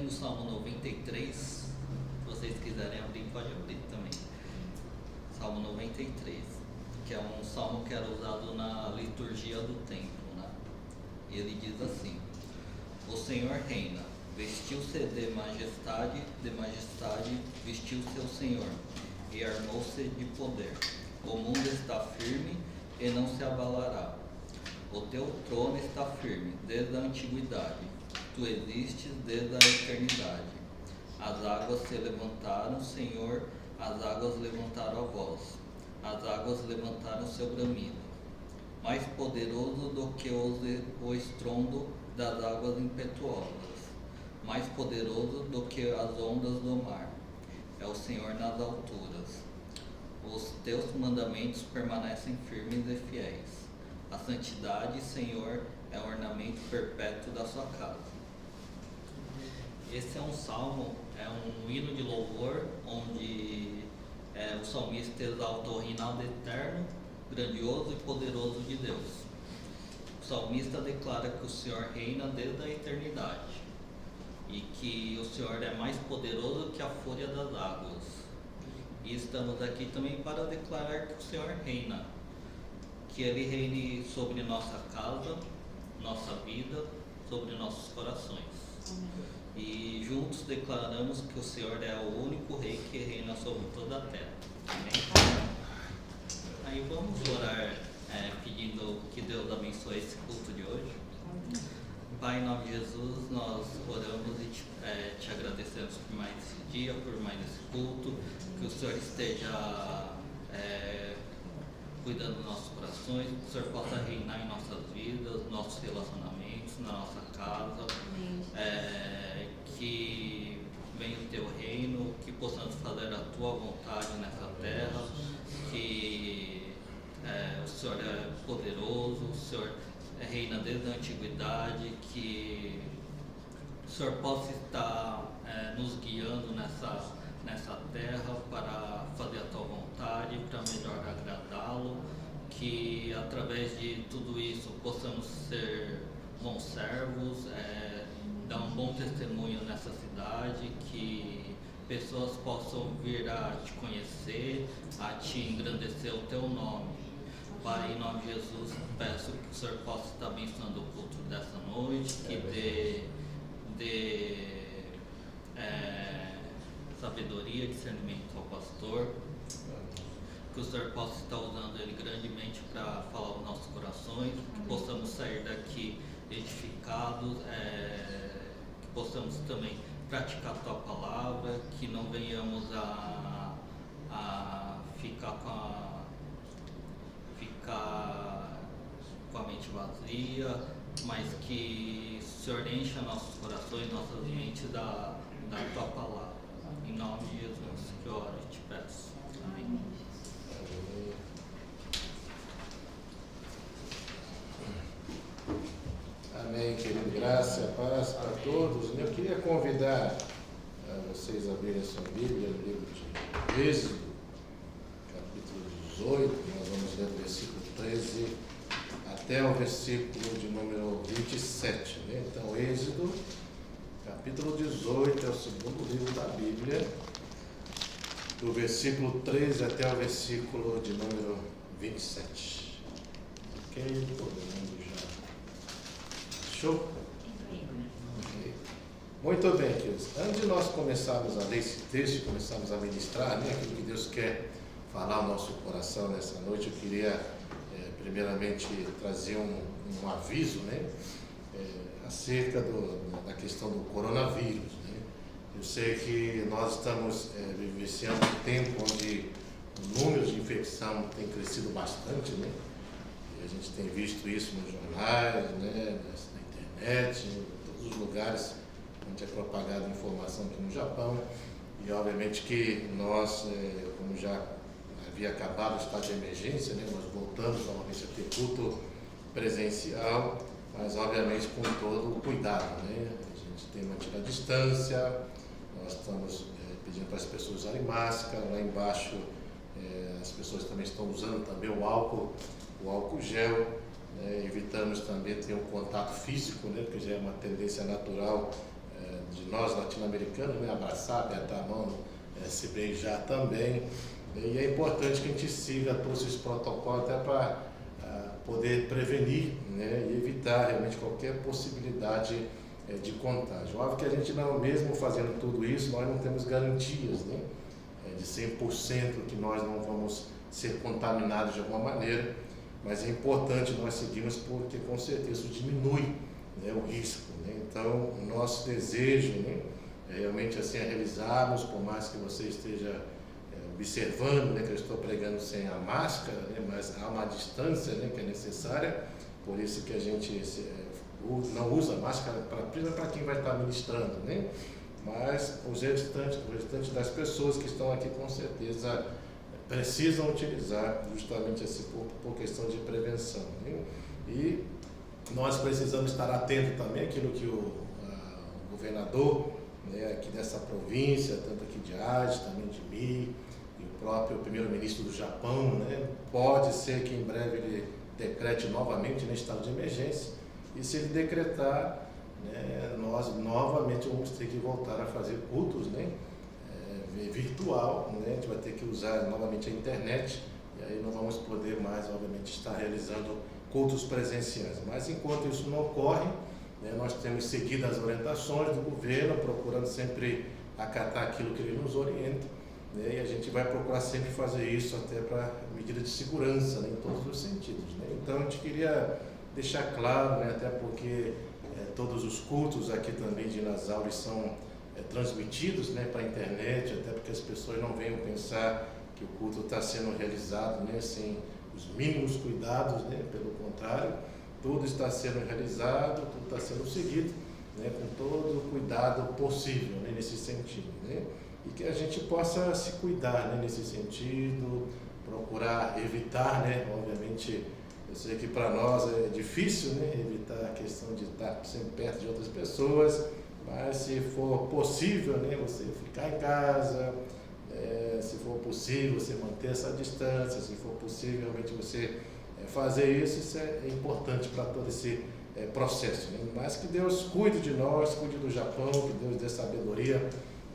no Salmo 93. Se vocês quiserem abrir, pode abrir também. Salmo 93, que é um salmo que era usado na liturgia do templo, né? E ele diz assim: o Senhor reina, vestiu-se de majestade, vestiu-se o Senhor, e armou-se de poder. O mundo está firme e não se abalará. O teu trono está firme desde a antiguidade, tu existes desde a eternidade. As águas se levantaram, Senhor, as águas levantaram a voz, as águas levantaram seu bramido. Mais poderoso do que o estrondo das águas impetuosas, mais poderoso do que as ondas do mar. É o Senhor nas alturas. Os teus mandamentos permanecem firmes e fiéis. A santidade, Senhor, é o ornamento perpétuo da sua casa. Esse é um salmo, é um hino de louvor, onde o salmista exalta o reinado eterno, grandioso e poderoso de Deus. O salmista declara que o Senhor reina desde a eternidade e que o Senhor é mais poderoso que a fúria das águas. E estamos aqui também para declarar que o Senhor reina, que Ele reine sobre nossa casa, nossa vida, sobre nossos corações. E juntos declaramos que o Senhor é o único Rei que reina sobre toda a terra. Amém? Aí vamos orar pedindo que Deus abençoe esse culto de hoje. Pai, em nome de Jesus, nós oramos e te agradecemos por mais esse dia, por mais esse culto, que o Senhor esteja cuidando dos nossos corações, que o Senhor possa reinar em nossas vidas, nossos relacionamentos, na nossa casa, que venha o teu reino, que possamos fazer a tua vontade nessa terra, que o Senhor é poderoso, o Senhor reina desde a antiguidade, que o Senhor possa estar nos guiando nessa terra para fazer a tua vontade, para melhor agradá-lo, que através de tudo isso possamos ser bons servos, dar um bom testemunho nessa cidade, que pessoas possam vir a te conhecer, a te engrandecer o teu nome. Pai, em nome de Jesus, peço que o Senhor possa estar abençoando o culto dessa noite, que dê sabedoria, discernimento ao pastor, que o Senhor possa estar usando ele grandemente para falar aos nossos corações, que possamos sair daqui edificados, que possamos também praticar a tua palavra, que não venhamos a ficar com a mente vazia, mas que o Senhor encha nossos corações, nossas mentes da tua palavra. Em nome de Jesus que eu oro e te peço. Amém. Amém, querido. Graça e paz para todos. Eu queria convidar vocês a abrirem a sua Bíblia no livro de Êxodo, capítulo 18. Nós vamos ler do versículo 13 até o versículo de número 27. Né? Então, Êxodo, capítulo 18, é o segundo livro da Bíblia, do versículo 13 até o versículo de número 27. Ok? Todo mundo já achou? Okay. Muito bem, queridos. Antes de nós começarmos a ler esse texto e começarmos a ministrar, né, aquilo que Deus quer falar ao nosso coração nessa noite, eu queria primeiramente trazer um aviso, né, acerca da questão do coronavírus. Né? Eu sei que nós estamos vivenciando um tempo onde o número de infecção tem crescido bastante, né? E a gente tem visto isso nos jornais, né, na internet, em todos os lugares onde é propagada informação aqui no Japão. E obviamente que nós, como já havia acabado o estado de emergência, né, nós voltamos novamente a ter culto presencial, mas obviamente com todo o cuidado, né? A gente tem mantido a distância, nós estamos pedindo para as pessoas usarem máscara, lá embaixo as pessoas também estão usando também o álcool gel, né? Evitamos também ter um contato físico, né? Porque já é uma tendência natural de nós latino-americanos, né? Abraçar, apertar a mão, se beijar também. E é importante que a gente siga todos esses protocolos até para poder prevenir, né? E evitar realmente qualquer possibilidade de contágio. Óbvio que a gente não, mesmo fazendo tudo isso, nós não temos garantias, né? De 100% que nós não vamos ser contaminados de alguma maneira, mas é importante nós seguirmos porque com certeza isso diminui, né, o risco, né? Então, o nosso desejo, né, é realmente assim realizarmos, por mais que você esteja observando, né, que eu estou pregando sem a máscara, né, mas há uma distância, né, que é necessária, por isso que a gente não usa máscara para quem vai estar ministrando, né? Mas o restante das pessoas que estão aqui com certeza precisam utilizar justamente assim por questão de prevenção, né? E nós precisamos estar atentos também àquilo que o governador, né, aqui dessa província, tanto aqui de Hades, também de Mi, e o próprio primeiro-ministro do Japão, né, pode ser que em breve ele decrete novamente estado de emergência, e se ele decretar, né, nós novamente vamos ter que voltar a fazer cultos, né, virtual, né, a gente vai ter que usar novamente a internet, e aí não vamos poder mais, obviamente, estar realizando cultos presenciais. Mas enquanto isso não ocorre, né, nós temos seguido as orientações do governo, procurando sempre acatar aquilo que ele nos orienta, né, e a gente vai procurar sempre fazer isso até para medida de segurança, né, em todos os sentidos, né. Então a gente queria deixar claro, né, até porque todos os cultos aqui também de Nas Aulas são transmitidos, né, para a internet, até porque as pessoas não venham pensar que o culto está sendo realizado, né, sem os mínimos cuidados, né, pelo contrário, tudo está sendo realizado, tudo está sendo seguido, né, com todo o cuidado possível, né, nesse sentido, né, e que a gente possa se cuidar, né, nesse sentido, procurar evitar, né, obviamente, eu sei que para nós é difícil, né, evitar a questão de estar sempre perto de outras pessoas, mas se for possível, né, você ficar em casa, se for possível você manter essa distância, se for possível realmente você fazer isso é importante para todo esse processo, né? Mas que Deus cuide de nós, cuide do Japão, que Deus dê sabedoria,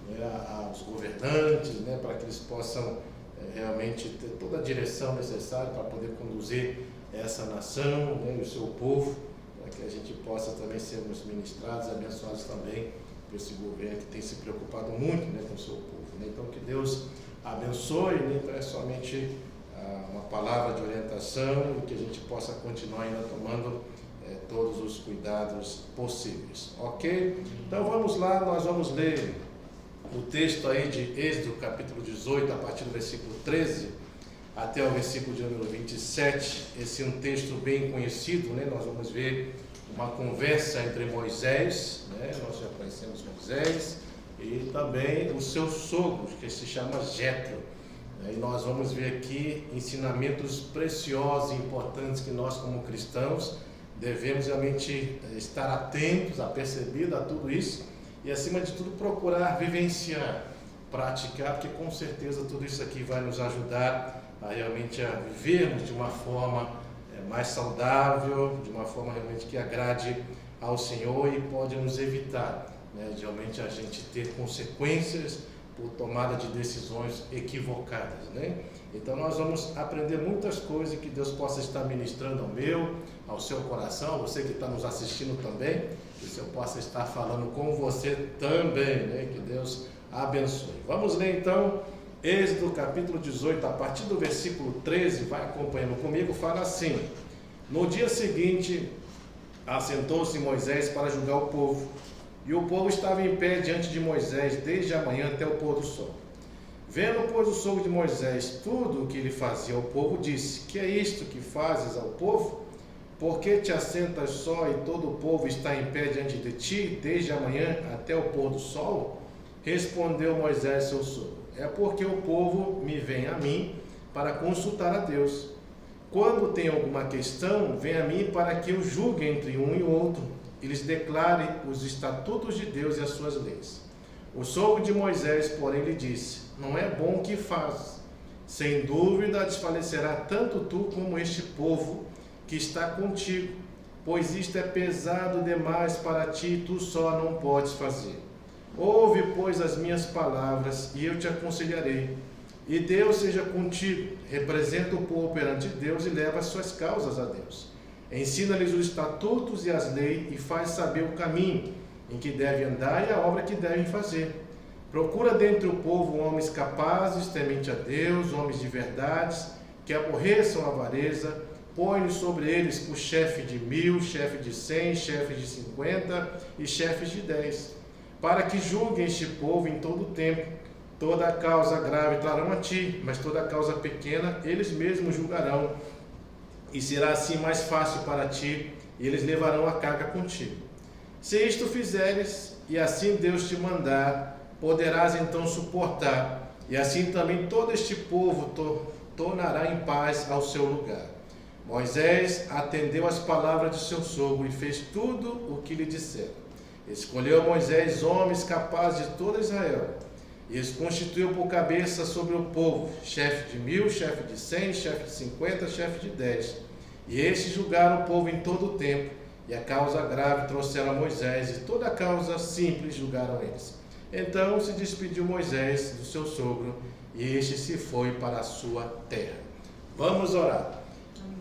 né, aos governantes, né, para que eles possam realmente ter toda a direção necessária para poder conduzir essa nação, né, e o seu povo, para que a gente possa também sermos ministrados e abençoados também por esse governo que tem se preocupado muito, né, com o seu povo, né? Então que Deus abençoe, né? Então é somente uma palavra de orientação e que a gente possa continuar ainda tomando todos os cuidados possíveis, ok? Então vamos lá, nós vamos ler o texto aí de Êxodo capítulo 18, a partir do versículo 13 até o versículo de número 27, esse é um texto bem conhecido, né? Nós vamos ver uma conversa entre Moisés, né? Nós já conhecemos Moisés, e também o seu sogro, que se chama Jetro, né? E nós vamos ver aqui ensinamentos preciosos e importantes que nós como cristãos devemos realmente estar atentos a perceber a tudo isso e acima de tudo procurar vivenciar, praticar, porque com certeza tudo isso aqui vai nos ajudar a realmente a vivermos de uma forma mais saudável, de uma forma realmente que agrade ao Senhor e pode nos evitar, né, de realmente a gente ter consequências por tomada de decisões equivocadas, né? Então nós vamos aprender muitas coisas que Deus possa estar ministrando ao meu, ao seu coração, você que está nos assistindo também, que o Senhor possa estar falando com você também, né? Que Deus abençoe. Vamos ler então Êxodo capítulo 18, a partir do versículo 13, vai acompanhando comigo, fala assim: no dia seguinte, assentou-se Moisés para julgar o povo, e o povo estava em pé diante de Moisés, desde a manhã até o pôr do sol. Vendo, pois, o sogro de Moisés tudo o que ele fazia ao povo, disse: que é isto que fazes ao povo? Por que te assentas só e todo o povo está em pé diante de ti, desde a manhã até o pôr do sol? Respondeu Moisés, seu sogro: é porque o povo me vem a mim para consultar a Deus. Quando tem alguma questão, vem a mim para que eu julgue entre um e outro, e lhes declare os estatutos de Deus e as suas leis. O sogro de Moisés, porém, lhe disse: não é bom o que fazes. Sem dúvida desfalecerá tanto tu como este povo que está contigo, pois isto é pesado demais para ti, tu só não podes fazer. Ouve, pois, as minhas palavras, e eu te aconselharei. E Deus seja contigo. Representa o povo perante Deus e leva as suas causas a Deus. Ensina-lhes os estatutos e as leis, e faz saber o caminho em que devem andar e a obra que devem fazer. Procura dentre o povo homens capazes, temente a Deus, homens de verdades, que aborreçam a avareza. Põe sobre eles por chefe de 1000, chefe de 100, chefe de 50 e chefes de 10, para que julguem este povo em todo o tempo. Toda a causa grave trarão a ti, mas toda a causa pequena eles mesmos julgarão. E será assim mais fácil para ti, e eles levarão a carga contigo. Se isto fizeres, e assim Deus te mandar, poderás então suportar, e assim também todo este povo tornará em paz ao seu lugar. Moisés atendeu às palavras de seu sogro e fez tudo o que lhe disseram. Escolheu Moisés homens capazes de todo Israel, e os constituiu por cabeça sobre o povo, chefe de 1000, chefe de 100, chefe de 50, chefe de 10. E estes julgaram o povo em todo o tempo, e a causa grave trouxeram a Moisés, e toda a causa simples julgaram eles. Então se despediu Moisés do seu sogro, e este se foi para a sua terra. Vamos orar.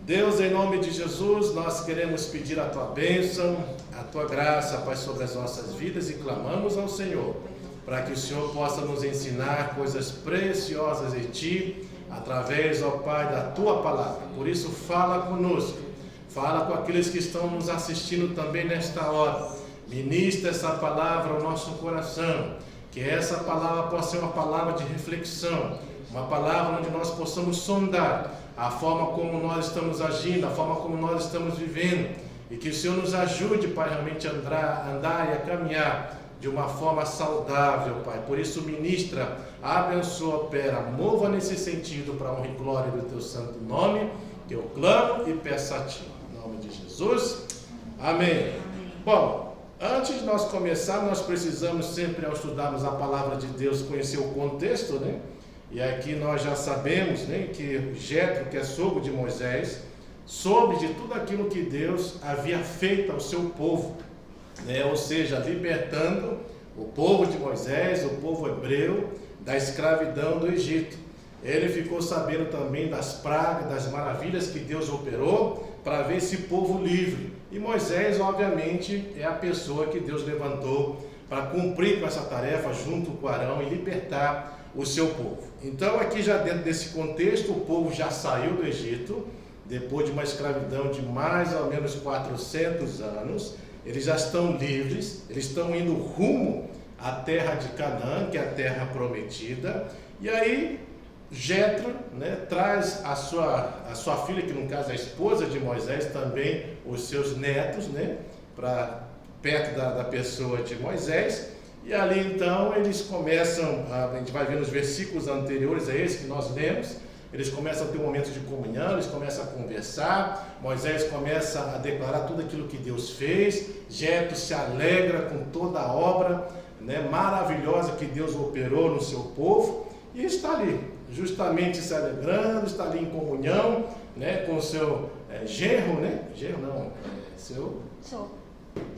Deus, em nome de Jesus, nós queremos pedir a tua bênção, a tua graça, Pai, sobre as nossas vidas, e clamamos ao Senhor, para que o Senhor possa nos ensinar coisas preciosas em ti, através, ó Pai, da tua palavra. Por isso, fala conosco, fala com aqueles que estão nos assistindo também nesta hora. Ministra essa palavra ao nosso coração, que essa palavra possa ser uma palavra de reflexão, uma palavra onde nós possamos sondar a forma como nós estamos agindo, a forma como nós estamos vivendo, e que o Senhor nos ajude, Pai, realmente a andar e a caminhar de uma forma saudável, Pai. Por isso, ministra, abençoa, opera, mova nesse sentido para a honra e glória do teu santo nome, que eu clamo e peço a ti. Em nome de Jesus, amém. Bom, antes de nós começarmos, nós precisamos sempre, ao estudarmos a palavra de Deus, conhecer o contexto, né? E aqui nós já sabemos, né, que Jetro, que é sogro de Moisés, soube de tudo aquilo que Deus havia feito ao seu povo, né? Ou seja, libertando o povo de Moisés, o povo hebreu, da escravidão do Egito. Ele ficou sabendo também das pragas, das maravilhas que Deus operou para ver esse povo livre. E Moisés, obviamente, é a pessoa que Deus levantou para cumprir com essa tarefa junto com Arão e libertar o seu povo. Então, aqui já dentro desse contexto, o povo já saiu do Egito, depois de uma escravidão de mais ou menos 400 anos, eles já estão livres, eles estão indo rumo à terra de Canaã, que é a terra prometida, e aí Jetro, né, traz a sua filha, que no caso é a esposa de Moisés, também os seus netos, né, para perto da pessoa de Moisés. E ali então eles começam, a gente vai ver nos versículos anteriores a esse que nós lemos, eles começam a ter um momento de comunhão, eles começam a conversar, Moisés começa a declarar tudo aquilo que Deus fez, Jetro se alegra com toda a obra, né, maravilhosa que Deus operou no seu povo, e está ali, justamente se alegrando, está ali em comunhão, né, com o seu genro, né? Genro não, seu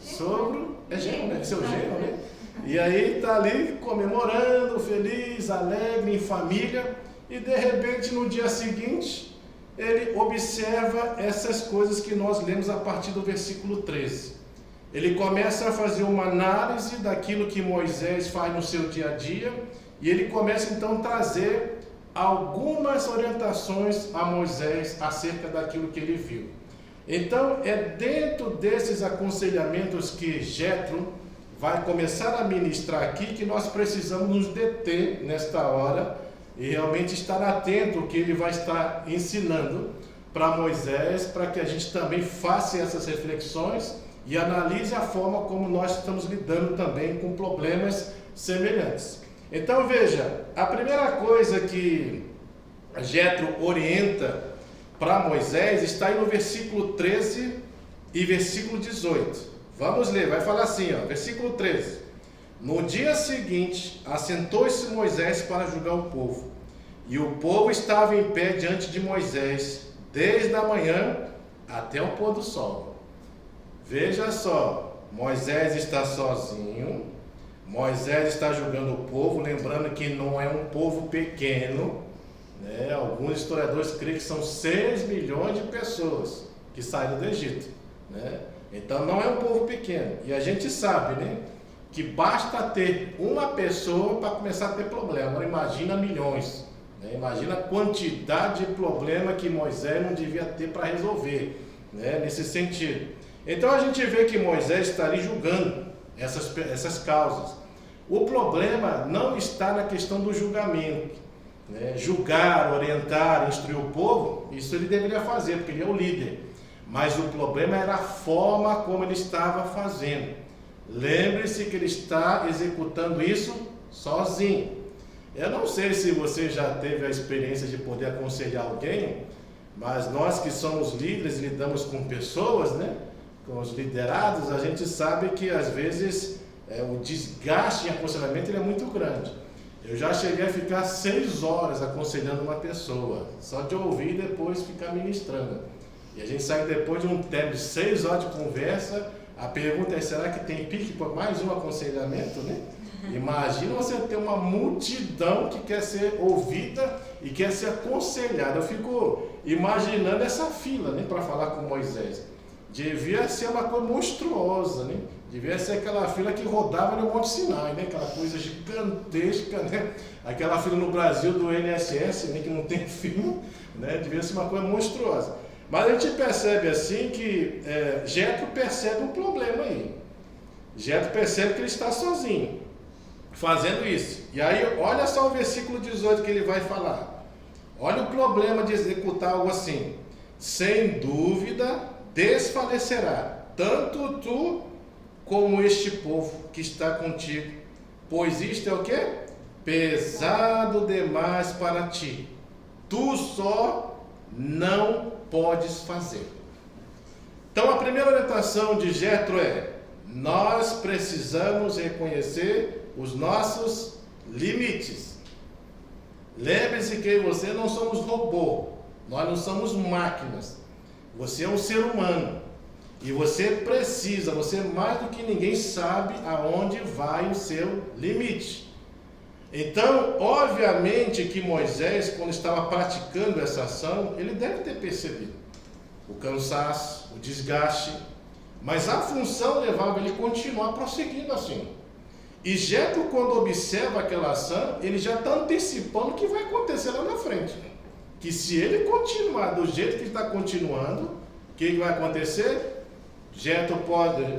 sogro, é genro, né? Seu genro, né? E aí está ali comemorando, feliz, alegre, em família, e de repente no dia seguinte ele observa essas coisas que nós lemos a partir do versículo 13. Ele começa a fazer uma análise daquilo que Moisés faz no seu dia a dia, e ele começa então a trazer algumas orientações a Moisés acerca daquilo que ele viu. Então é dentro desses aconselhamentos que Jetro vai começar a ministrar aqui que nós precisamos nos deter nesta hora e realmente estar atento ao que ele vai estar ensinando para Moisés, para que a gente também faça essas reflexões e analise a forma como nós estamos lidando também com problemas semelhantes. Então veja, a primeira coisa que Jetro orienta para Moisés está aí no versículo 13 e versículo 18. Vamos ler, vai falar assim, ó, versículo 13. No dia seguinte, assentou-se Moisés para julgar o povo, e o povo estava em pé diante de Moisés, desde a manhã até o pôr do sol. Veja só, Moisés está sozinho, Moisés está julgando o povo, lembrando que não é um povo pequeno, né? Alguns historiadores creem que são 6 milhões de pessoas que saíram do Egito, né? Então não é um povo pequeno. E a gente sabe, né, que basta ter uma pessoa para começar a ter problema. Agora imagina milhões, né? Imagina a quantidade de problema que Moisés não devia ter para resolver, né, nesse sentido. Então a gente vê que Moisés está ali julgando essas causas. O problema não está na questão do julgamento, né? Julgar, orientar, instruir o povo, isso ele deveria fazer, porque ele é o líder. Mas o problema era a forma como ele estava fazendo. Lembre-se que ele está executando isso sozinho. Eu não sei se você já teve a experiência de poder aconselhar alguém, mas nós que somos líderes e lidamos com pessoas, né, com os liderados, a gente sabe que às vezes o desgaste em aconselhamento ele é muito grande. Eu já cheguei a ficar 6 horas aconselhando uma pessoa, só de ouvir e depois ficar ministrando. E a gente sai depois de um tempo de 6 horas de conversa. A pergunta é: será que tem pique para mais um aconselhamento, né? Imagina você ter uma multidão que quer ser ouvida e quer ser aconselhada. Eu fico imaginando essa fila, né, para falar com Moisés. Devia ser uma coisa monstruosa, né? Devia ser aquela fila que rodava no Monte Sinai, né? Aquela coisa gigantesca, né? Aquela fila no Brasil do INSS, né, que não tem fim, né? Devia ser uma coisa monstruosa. Mas a gente percebe assim que Jetro percebe um problema aí. Jetro percebe que ele está sozinho, fazendo isso. E aí, olha só o versículo 18 que ele vai falar. Olha o problema de executar algo assim. Sem dúvida desfalecerá, tanto tu como este povo que está contigo. Pois isto é o quê? Pesado demais para ti. Tu só não podes fazer. Então a primeira orientação de Jetro é: nós precisamos reconhecer os nossos limites. Lembre-se que você não somos robô, nós não somos máquinas. Você é um ser humano e você precisa, você mais do que ninguém sabe aonde vai o seu limite. Então, obviamente que Moisés, quando estava praticando essa ação, ele deve ter percebido o cansaço, o desgaste, mas a função levava ele a continuar prosseguindo assim. E Jetro, quando observa aquela ação, ele já está antecipando o que vai acontecer lá na frente. Que se ele continuar do jeito que ele está continuando, o que vai acontecer?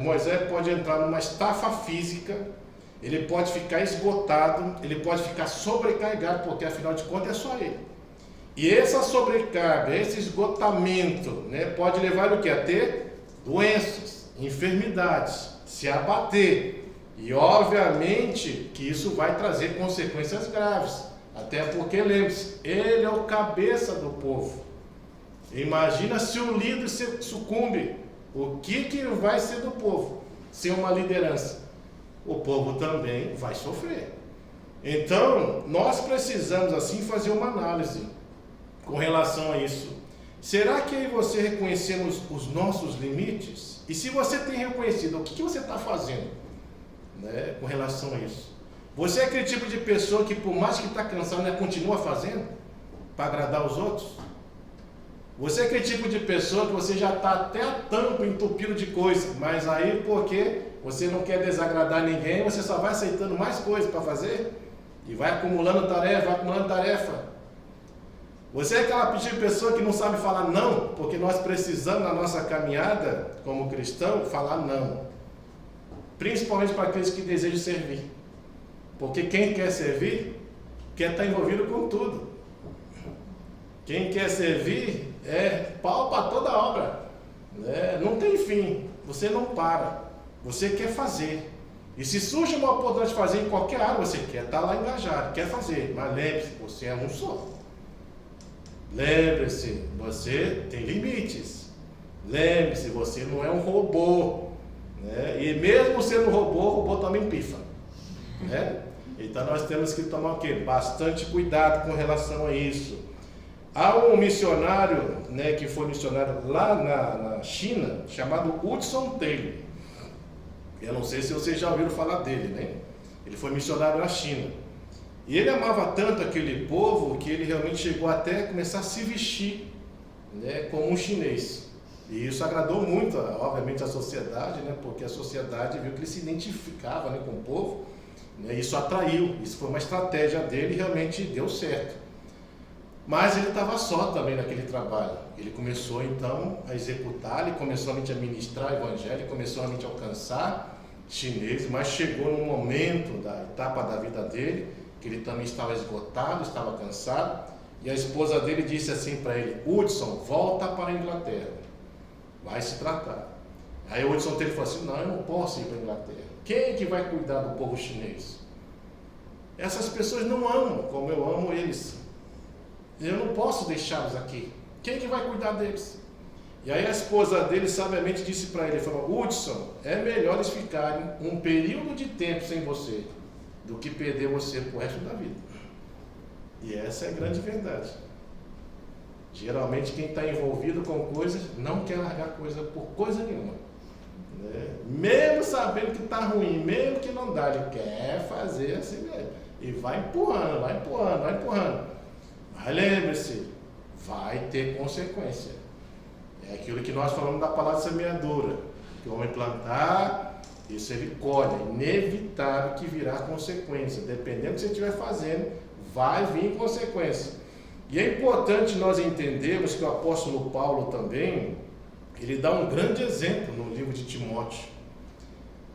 Moisés pode entrar numa estafa física, ele pode ficar esgotado, ele pode ficar sobrecarregado, porque afinal de contas é só ele. E essa sobrecarga, esse esgotamento, né, pode levar o que? A ter doenças, enfermidades, se abater. E obviamente que isso vai trazer consequências graves. Até porque, lembre-se, ele é o cabeça do povo. Imagina se o líder sucumbe, o que vai ser do povo? Sem uma liderança. O povo também vai sofrer. Então, nós precisamos assim fazer uma análise com relação a isso. Será que eu e você reconhecemos os nossos limites? E se você tem reconhecido, o que você está fazendo, né, com relação a isso? Você é aquele tipo de pessoa que, por mais que está cansado, né, continua fazendo para agradar os outros? Você é aquele tipo de pessoa que você já está até a tampa entupido de coisa, mas aí porque você não quer desagradar ninguém, você só vai aceitando mais coisas para fazer e vai acumulando tarefa. Você é aquela tipo de pessoa que não sabe falar não, porque nós precisamos na nossa caminhada como cristão falar não, principalmente para aqueles que desejam servir, porque quem quer servir quer estar envolvido com tudo. Quem quer servir é pau para toda obra, né? Não tem fim, você não para, você quer fazer. E se surge uma oportunidade de fazer em qualquer área, você quer estar lá engajado, quer fazer, mas lembre-se, você é um só. Lembre-se, você tem limites. Lembre-se, você não é um robô, né? E mesmo sendo robô, o robô também pifa, né? Então nós temos que tomar o quê? Bastante cuidado com relação a isso. Há um missionário, né, que foi missionário lá na China, chamado Hudson Taylor. Eu não sei se vocês já ouviram falar dele, né? Ele foi missionário na China. E ele amava tanto aquele povo que ele realmente chegou até a começar a se vestir, né, como um chinês. E isso agradou muito, obviamente, a sociedade, né, porque a sociedade viu que ele se identificava, né, com o povo, né, isso atraiu, isso foi uma estratégia dele e realmente deu certo. Mas ele estava só também naquele trabalho. Ele começou então a executar, ele começou realmente a ministrar o evangelho, começou realmente a alcançar chineses, mas chegou num momento da etapa da vida dele, que ele também estava esgotado, estava cansado, e a esposa dele disse assim para ele: Hudson, volta para a Inglaterra, vai se tratar. Aí o Hudson falou assim: não, eu não posso ir para a Inglaterra. Quem é que vai cuidar do povo chinês? Essas pessoas não amam como eu amo eles. Eu não posso deixá-los aqui. Quem é que vai cuidar deles? E aí a esposa dele sabiamente disse para ele, falou: Hudson, é melhor eles ficarem um período de tempo sem você do que perder você pro resto da vida. E essa é a grande verdade. Geralmente quem está envolvido com coisas não quer largar coisa por coisa nenhuma, né? Mesmo sabendo que está ruim, mesmo que não dá, ele quer fazer assim mesmo. E vai empurrando, vai empurrando, vai empurrando. Mas lembre-se, vai ter consequência. É aquilo que nós falamos da palavra semeadura. Que o homem plantar, isso ele colhe. É inevitável que virá consequência. Dependendo do que você estiver fazendo, vai vir consequência. E é importante nós entendermos que o apóstolo Paulo também, ele dá um grande exemplo no livro de Timóteo.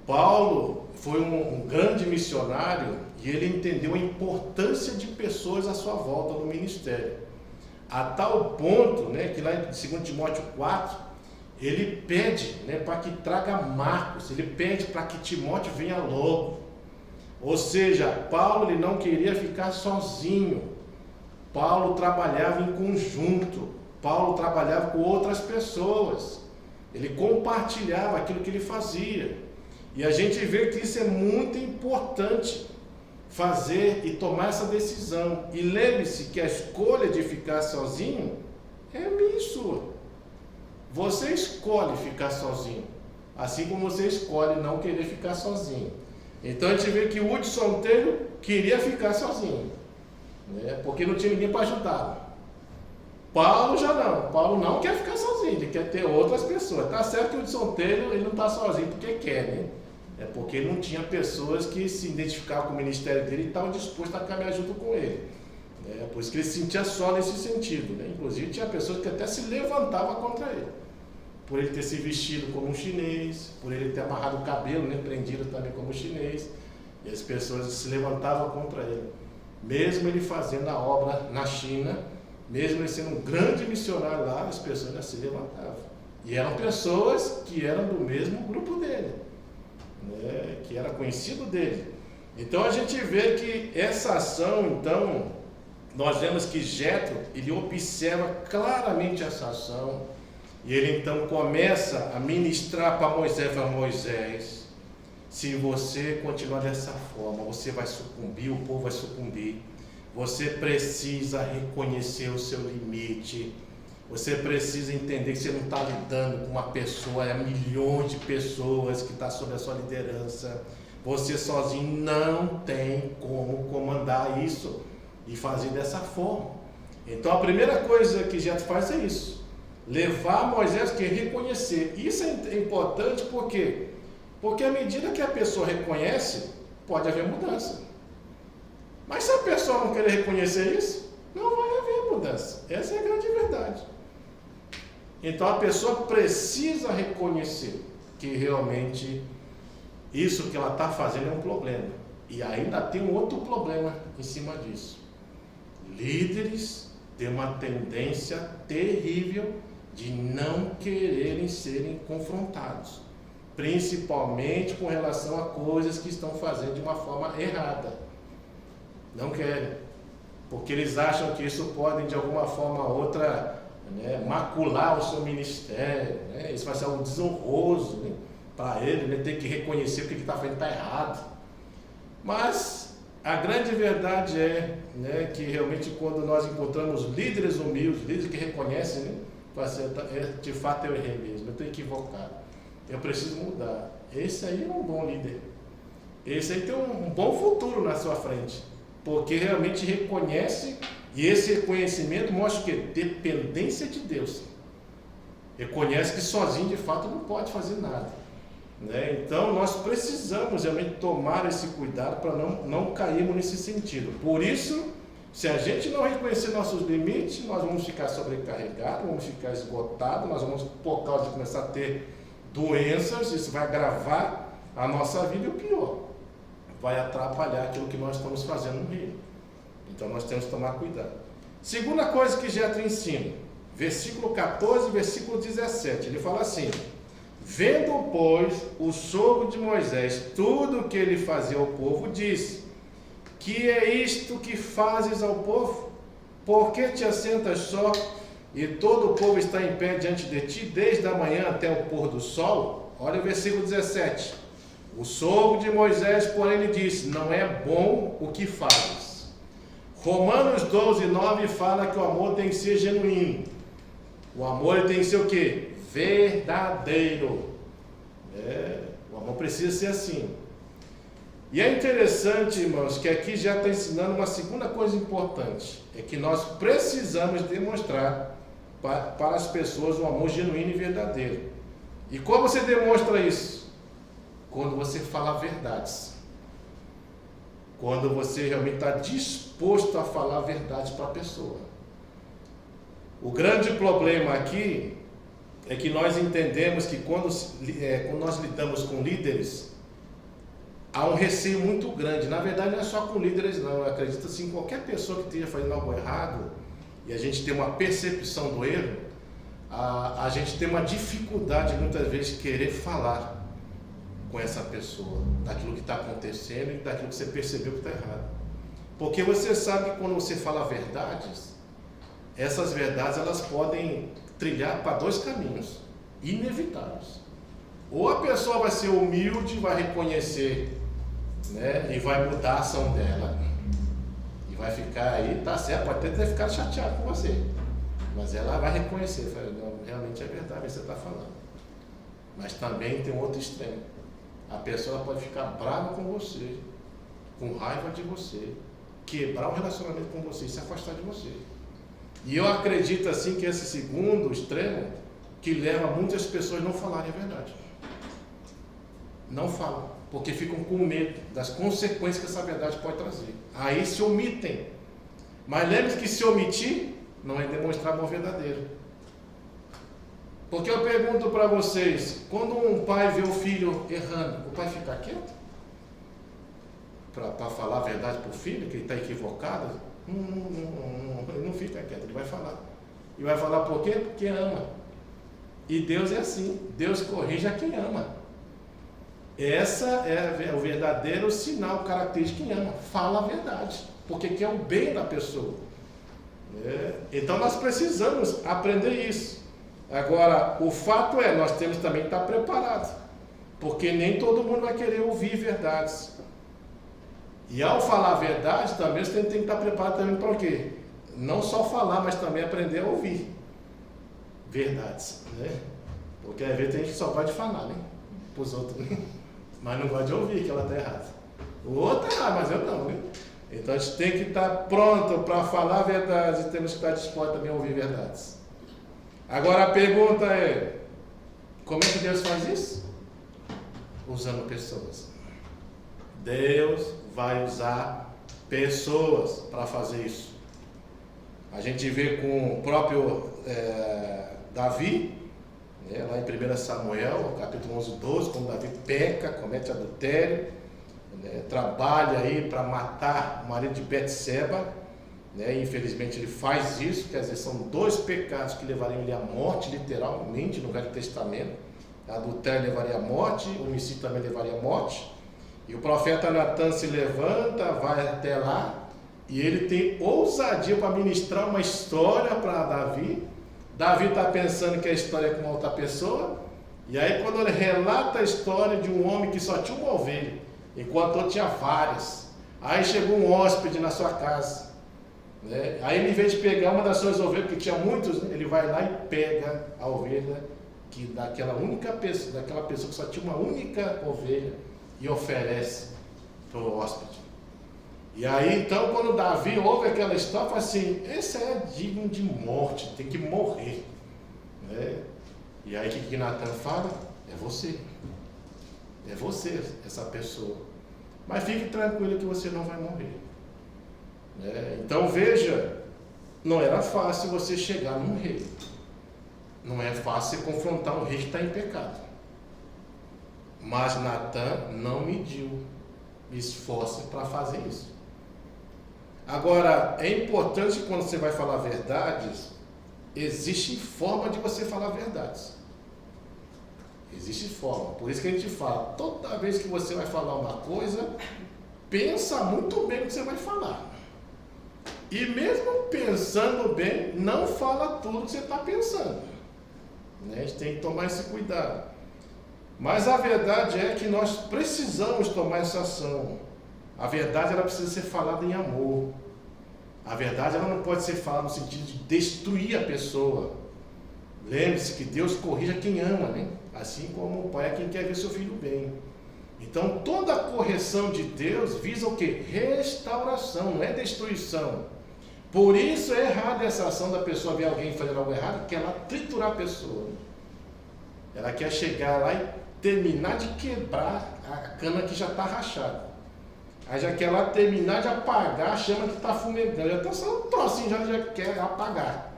Paulo foi um grande missionário e ele entendeu a importância de pessoas à sua volta no ministério. A tal ponto, né, que lá em 2 Timóteo 4, ele pede, né, para que traga Marcos, ele pede para que Timóteo venha logo. Ou seja, Paulo ele não queria ficar sozinho. Paulo trabalhava em conjunto. Paulo trabalhava com outras pessoas. Ele compartilhava aquilo que ele fazia. E a gente vê que isso é muito importante, fazer e tomar essa decisão. E lembre-se que a escolha de ficar sozinho é minha e sua. Você escolhe ficar sozinho, assim como você escolhe não querer ficar sozinho. Então a gente vê que o Hudson Taylor queria ficar sozinho, né? Porque não tinha ninguém para ajudar. Paulo já não. Paulo não quer ficar sozinho, ele quer ter outras pessoas. Está certo que o Hudson Taylor ele não está sozinho porque quer, né? É porque ele não tinha pessoas que se identificavam com o ministério dele e estavam dispostas a caminhar junto com ele. É por isso que ele se sentia só nesse sentido, né? Inclusive tinha pessoas que até se levantavam contra ele, por ele ter se vestido como um chinês, por ele ter amarrado o cabelo, né, prendido também como um chinês, e as pessoas se levantavam contra ele. Mesmo ele fazendo a obra na China, mesmo ele sendo um grande missionário lá, as pessoas já se levantavam. E eram pessoas que eram do mesmo grupo dele, né, que era conhecido dele. Então a gente vê que essa ação, então, nós vemos que Jetro, ele observa claramente essa ação, e ele então começa a ministrar para Moisés: se você continuar dessa forma, você vai sucumbir, o povo vai sucumbir. Você precisa reconhecer o seu limite. Você precisa entender que você não está lidando com uma pessoa, é milhões de pessoas que estão sob a sua liderança. Você sozinho não tem como comandar isso e fazer dessa forma. Então a primeira coisa que Jetro faz é isso: levar Moisés a reconhecer. Isso é importante porque à medida que a pessoa reconhece, pode haver mudança. Mas se a pessoa não querer reconhecer isso, não vai haver mudança. Essa é a grande verdade. Então a pessoa precisa reconhecer que realmente isso que ela está fazendo é um problema. E ainda tem um outro problema em cima disso. Líderes têm uma tendência terrível de não quererem serem confrontados, principalmente com relação a coisas que estão fazendo de uma forma errada. Não querem, porque eles acham que isso pode de alguma forma ou outra, né, macular o seu ministério, né? Isso vai ser algo desonroso, né, para ele, né, ter que reconhecer que o que está fazendo está errado. Mas a grande verdade é, né, que realmente quando nós encontramos líderes humildes, líderes que reconhecem, né, de fato eu errei mesmo, eu estou equivocado, eu preciso mudar. Esse aí é um bom líder. esse aí tem um bom futuro na sua frente, porque realmente reconhece, e esse reconhecimento mostra o quê? Dependência de Deus. Reconhece que sozinho de fato não pode fazer nada, né? Então nós precisamos realmente tomar esse cuidado para não cairmos nesse sentido. Por isso, se a gente não reconhecer nossos limites, nós vamos ficar sobrecarregados, vamos ficar esgotados, nós vamos, por causa de começar a ter doenças, isso vai agravar a nossa vida e o pior, vai atrapalhar aquilo que nós estamos fazendo no reino. Então nós temos que tomar cuidado. Segunda coisa que Jetro ensina, versículo 14, versículo 17, ele fala assim: vendo, pois, o sogro de Moisés tudo o que ele fazia ao povo, disse: que é isto que fazes ao povo? Por que te assentas só, e todo o povo está em pé diante de ti, desde a manhã até o pôr do sol? Olha o versículo 17. O sogro de Moisés, porém, lhe disse: não é bom o que fazes. Romanos 12, 9 fala que o amor tem que ser genuíno. O amor tem que ser o quê? Verdadeiro. O amor precisa ser assim. E é interessante, irmãos, que aqui já está ensinando uma segunda coisa importante. É que nós precisamos demonstrar para as pessoas um amor genuíno e verdadeiro. E como você demonstra isso? Quando você fala verdades. Quando você realmente está disposto a falar verdades para a pessoa. O grande problema aqui é que nós entendemos que quando nós lidamos com líderes, há um receio muito grande. Na verdade, não é só com líderes, não. Eu acredito assim, qualquer pessoa que esteja fazendo algo errado, e a gente tem uma percepção do erro, a gente tem uma dificuldade, muitas vezes, de querer falar com essa pessoa, daquilo que está acontecendo e daquilo que você percebeu que está errado. Porque você sabe que quando você fala verdades, essas verdades elas podem trilhar para dois caminhos inevitáveis. Ou a pessoa vai ser humilde, vai reconhecer, né, e vai mudar a ação dela, e vai ficar aí, tá certo, pode até ter ficado chateado com você, mas ela vai reconhecer, não, realmente é verdade o que você está falando. Mas também tem um outro extremo. A pessoa pode ficar brava com você, com raiva de você, quebrar um relacionamento com você e se afastar de você. E eu acredito assim que esse segundo extremo que leva muitas pessoas a não falarem a verdade. Não falam, porque ficam com medo das consequências que essa verdade pode trazer. Aí se omitem. Mas lembre-se que se omitir não é demonstrar amor verdadeiro. Porque eu pergunto para vocês, quando um pai vê o filho errando, o pai fica quieto? Para falar a verdade para o filho, que ele está equivocado? Ele não fica quieto, ele vai falar. E vai falar por quê? Porque ama. E Deus é assim, Deus corrige a quem ama. Essa é o verdadeiro sinal característico de quem ama. Fala a verdade, porque quer o bem da pessoa. Então nós precisamos aprender isso. Agora, o fato é, nós temos também que estar preparados, porque nem todo mundo vai querer ouvir verdades. E ao falar a verdade, também você tem que estar preparado também para o quê? Não só falar, mas também aprender a ouvir verdades, né? Porque às vezes tem gente que só gosta de falar, né? Para os outros, né? Mas não gosta de ouvir que ela está errada. O outro está errado, mas eu não, né? Então a gente tem que estar pronto para falar verdades e temos que estar dispostos também a ouvir verdades. Agora a pergunta é, como é que Deus faz isso? Usando pessoas. Deus vai usar pessoas para fazer isso. A gente vê com o próprio Davi, né, lá em 1 Samuel, capítulo 11, 12, quando Davi peca, comete adultério, né, trabalha aí para matar o marido de Betseba, né, infelizmente ele faz isso, quer dizer, são dois pecados que levariam ele à morte, literalmente, no Velho Testamento. Adultério levaria à morte, homicídio também levaria à morte. E o profeta Natan se levanta, vai até lá, e ele tem ousadia para ministrar uma história para Davi. Davi está pensando que a história é com uma outra pessoa, e aí quando ele relata a história de um homem que só tinha uma ovelha, enquanto outro tinha várias, aí chegou um hóspede na sua casa, né? Aí ele, em vez de pegar uma das suas ovelhas, que tinha muitos, ele vai lá e pega a ovelha daquela pessoa que só tinha uma única ovelha, e oferece para o hóspede. E aí, então, quando Davi ouve aquela história, fala assim, esse é digno de morte, tem que morrer. Né? E aí, o que Natan fala? É você. É você, essa pessoa. Mas fique tranquilo que você não vai morrer. Né? Então, veja, não era fácil você chegar num rei. Não é fácil você confrontar um rei que está em pecado. Mas Natan não mediu esforço para fazer isso. Agora, é importante que quando você vai falar verdades, existe forma de você falar verdades. Existe forma. Por isso que a gente fala, toda vez que você vai falar uma coisa, pensa muito bem o que você vai falar. E mesmo pensando bem, não fala tudo que você está pensando. Né? A gente tem que tomar esse cuidado. Mas a verdade é que nós precisamos tomar essa ação. A verdade ela precisa ser falada em amor. A verdade ela não pode ser falada no sentido de destruir a pessoa. Lembre-se que Deus corrige a quem ama, né? Assim como o pai é quem quer ver seu filho bem. Então toda a correção de Deus visa o quê? Restauração, não é destruição. Por isso é errado essa ação da pessoa ver alguém fazendo algo errado, que ela triturar a pessoa. Ela quer chegar lá e terminar de quebrar a cana que já está rachada. Aí já quer lá terminar de apagar a chama que está fumegando. Já está só um trocinho, já quer apagar.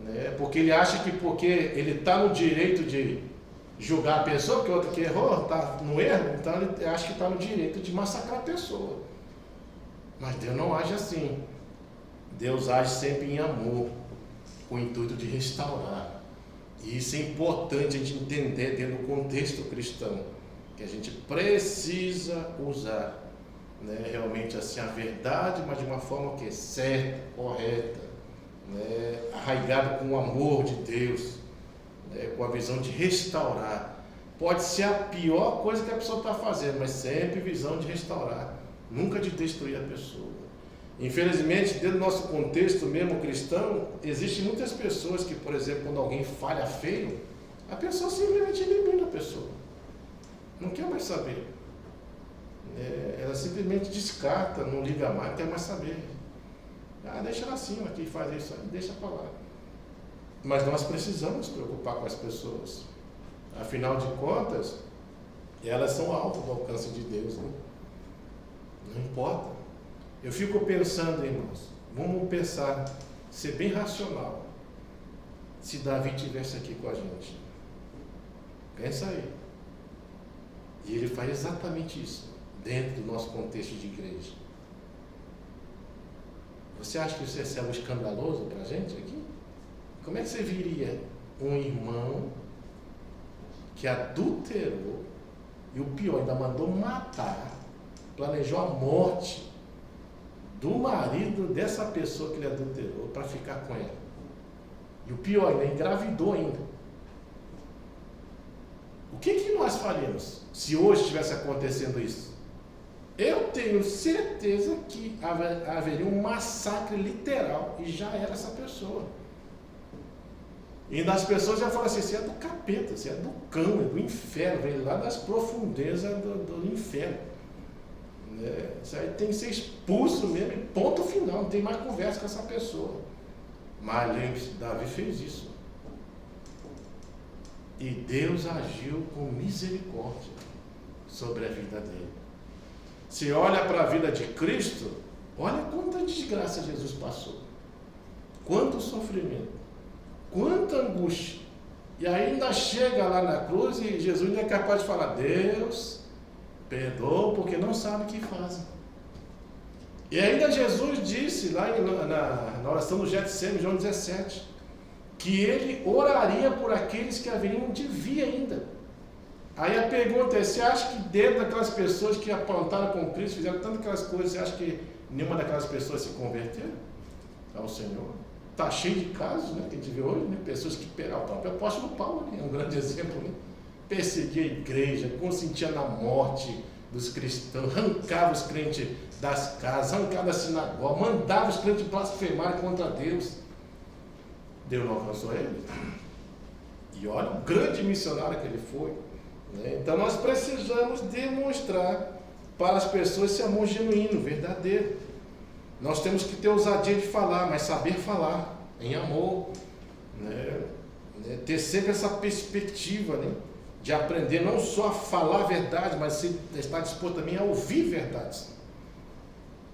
Né? Porque ele acha que porque ele está no direito de julgar a pessoa, porque o outro que errou, está no erro, então ele acha que está no direito de massacrar a pessoa. Mas Deus não age assim. Deus age sempre em amor, com o intuito de restaurar. E isso é importante a gente entender dentro do contexto cristão, que a gente precisa usar, né, realmente assim a verdade, mas de uma forma que é certa, correta, né, arraigado com o amor de Deus, né, com a visão de restaurar. Pode ser a pior coisa que a pessoa está fazendo, mas sempre visão de restaurar, nunca de destruir a pessoa. Infelizmente, dentro do nosso contexto mesmo cristão, existem muitas pessoas que, por exemplo, quando alguém falha feio, a pessoa simplesmente elimina a pessoa. Não quer mais saber. Ela simplesmente descarta, não liga mais, não quer mais saber. Ah, deixa ela assim, aqui faz isso aí, deixa para lá. Mas nós precisamos nos preocupar com as pessoas. Afinal de contas, elas são alvo do alcance de Deus. Né? Não importa. Eu fico pensando, irmãos, vamos pensar, ser bem racional. Se Davi estivesse aqui com a gente. Pensa aí. E ele faz exatamente isso, dentro do nosso contexto de igreja. Você acha que isso é algo escandaloso para a gente aqui? Como é que você viria um irmão que adulterou e o pior, ainda mandou matar, planejou a morte do marido dessa pessoa que ele adulterou para ficar com ela? E o pior, ainda engravidou ainda. O que nós faríamos se hoje estivesse acontecendo isso? Eu tenho certeza que haveria um massacre literal e já era essa pessoa. E das pessoas já falam assim, você é do capeta, você é do cão, é do inferno, vem lá das profundezas do inferno. Isso aí tem que ser expulso mesmo, ponto final, não tem mais conversa com essa pessoa. Mas lembre-se, Davi fez isso. E Deus agiu com misericórdia sobre a vida dele. Se olha para a vida de Cristo, olha quanta desgraça Jesus passou. Quanto sofrimento, quanta angústia. E ainda chega lá na cruz e Jesus ainda é capaz de falar, Deus, perdoa porque não sabe o que fazem. E ainda Jesus disse lá na oração do Getsemane, João 17, que ele oraria por aqueles que haveriam de vir ainda. Aí a pergunta é, você acha que dentro daquelas pessoas que apontaram com Cristo, fizeram tantas aquelas coisas, você acha que nenhuma daquelas pessoas se converteram ao Senhor? Está cheio de casos, né, que a gente vê hoje, né, pessoas que pegaram o próprio apóstolo Paulo, né, é um grande exemplo, né, perseguia a igreja, consentia na morte dos cristãos, arrancava os crentes das casas, arrancava da sinagoga, mandava os crentes blasfemarem contra Deus. Deus não alcançou ele. E olha o grande missionário que ele foi. Né? Então nós precisamos demonstrar para as pessoas esse amor genuíno, verdadeiro. Nós temos que ter ousadia de falar, mas saber falar em amor, né? Ter sempre essa perspectiva, né? De aprender não só a falar a verdade, mas estar disposto também a ouvir verdades.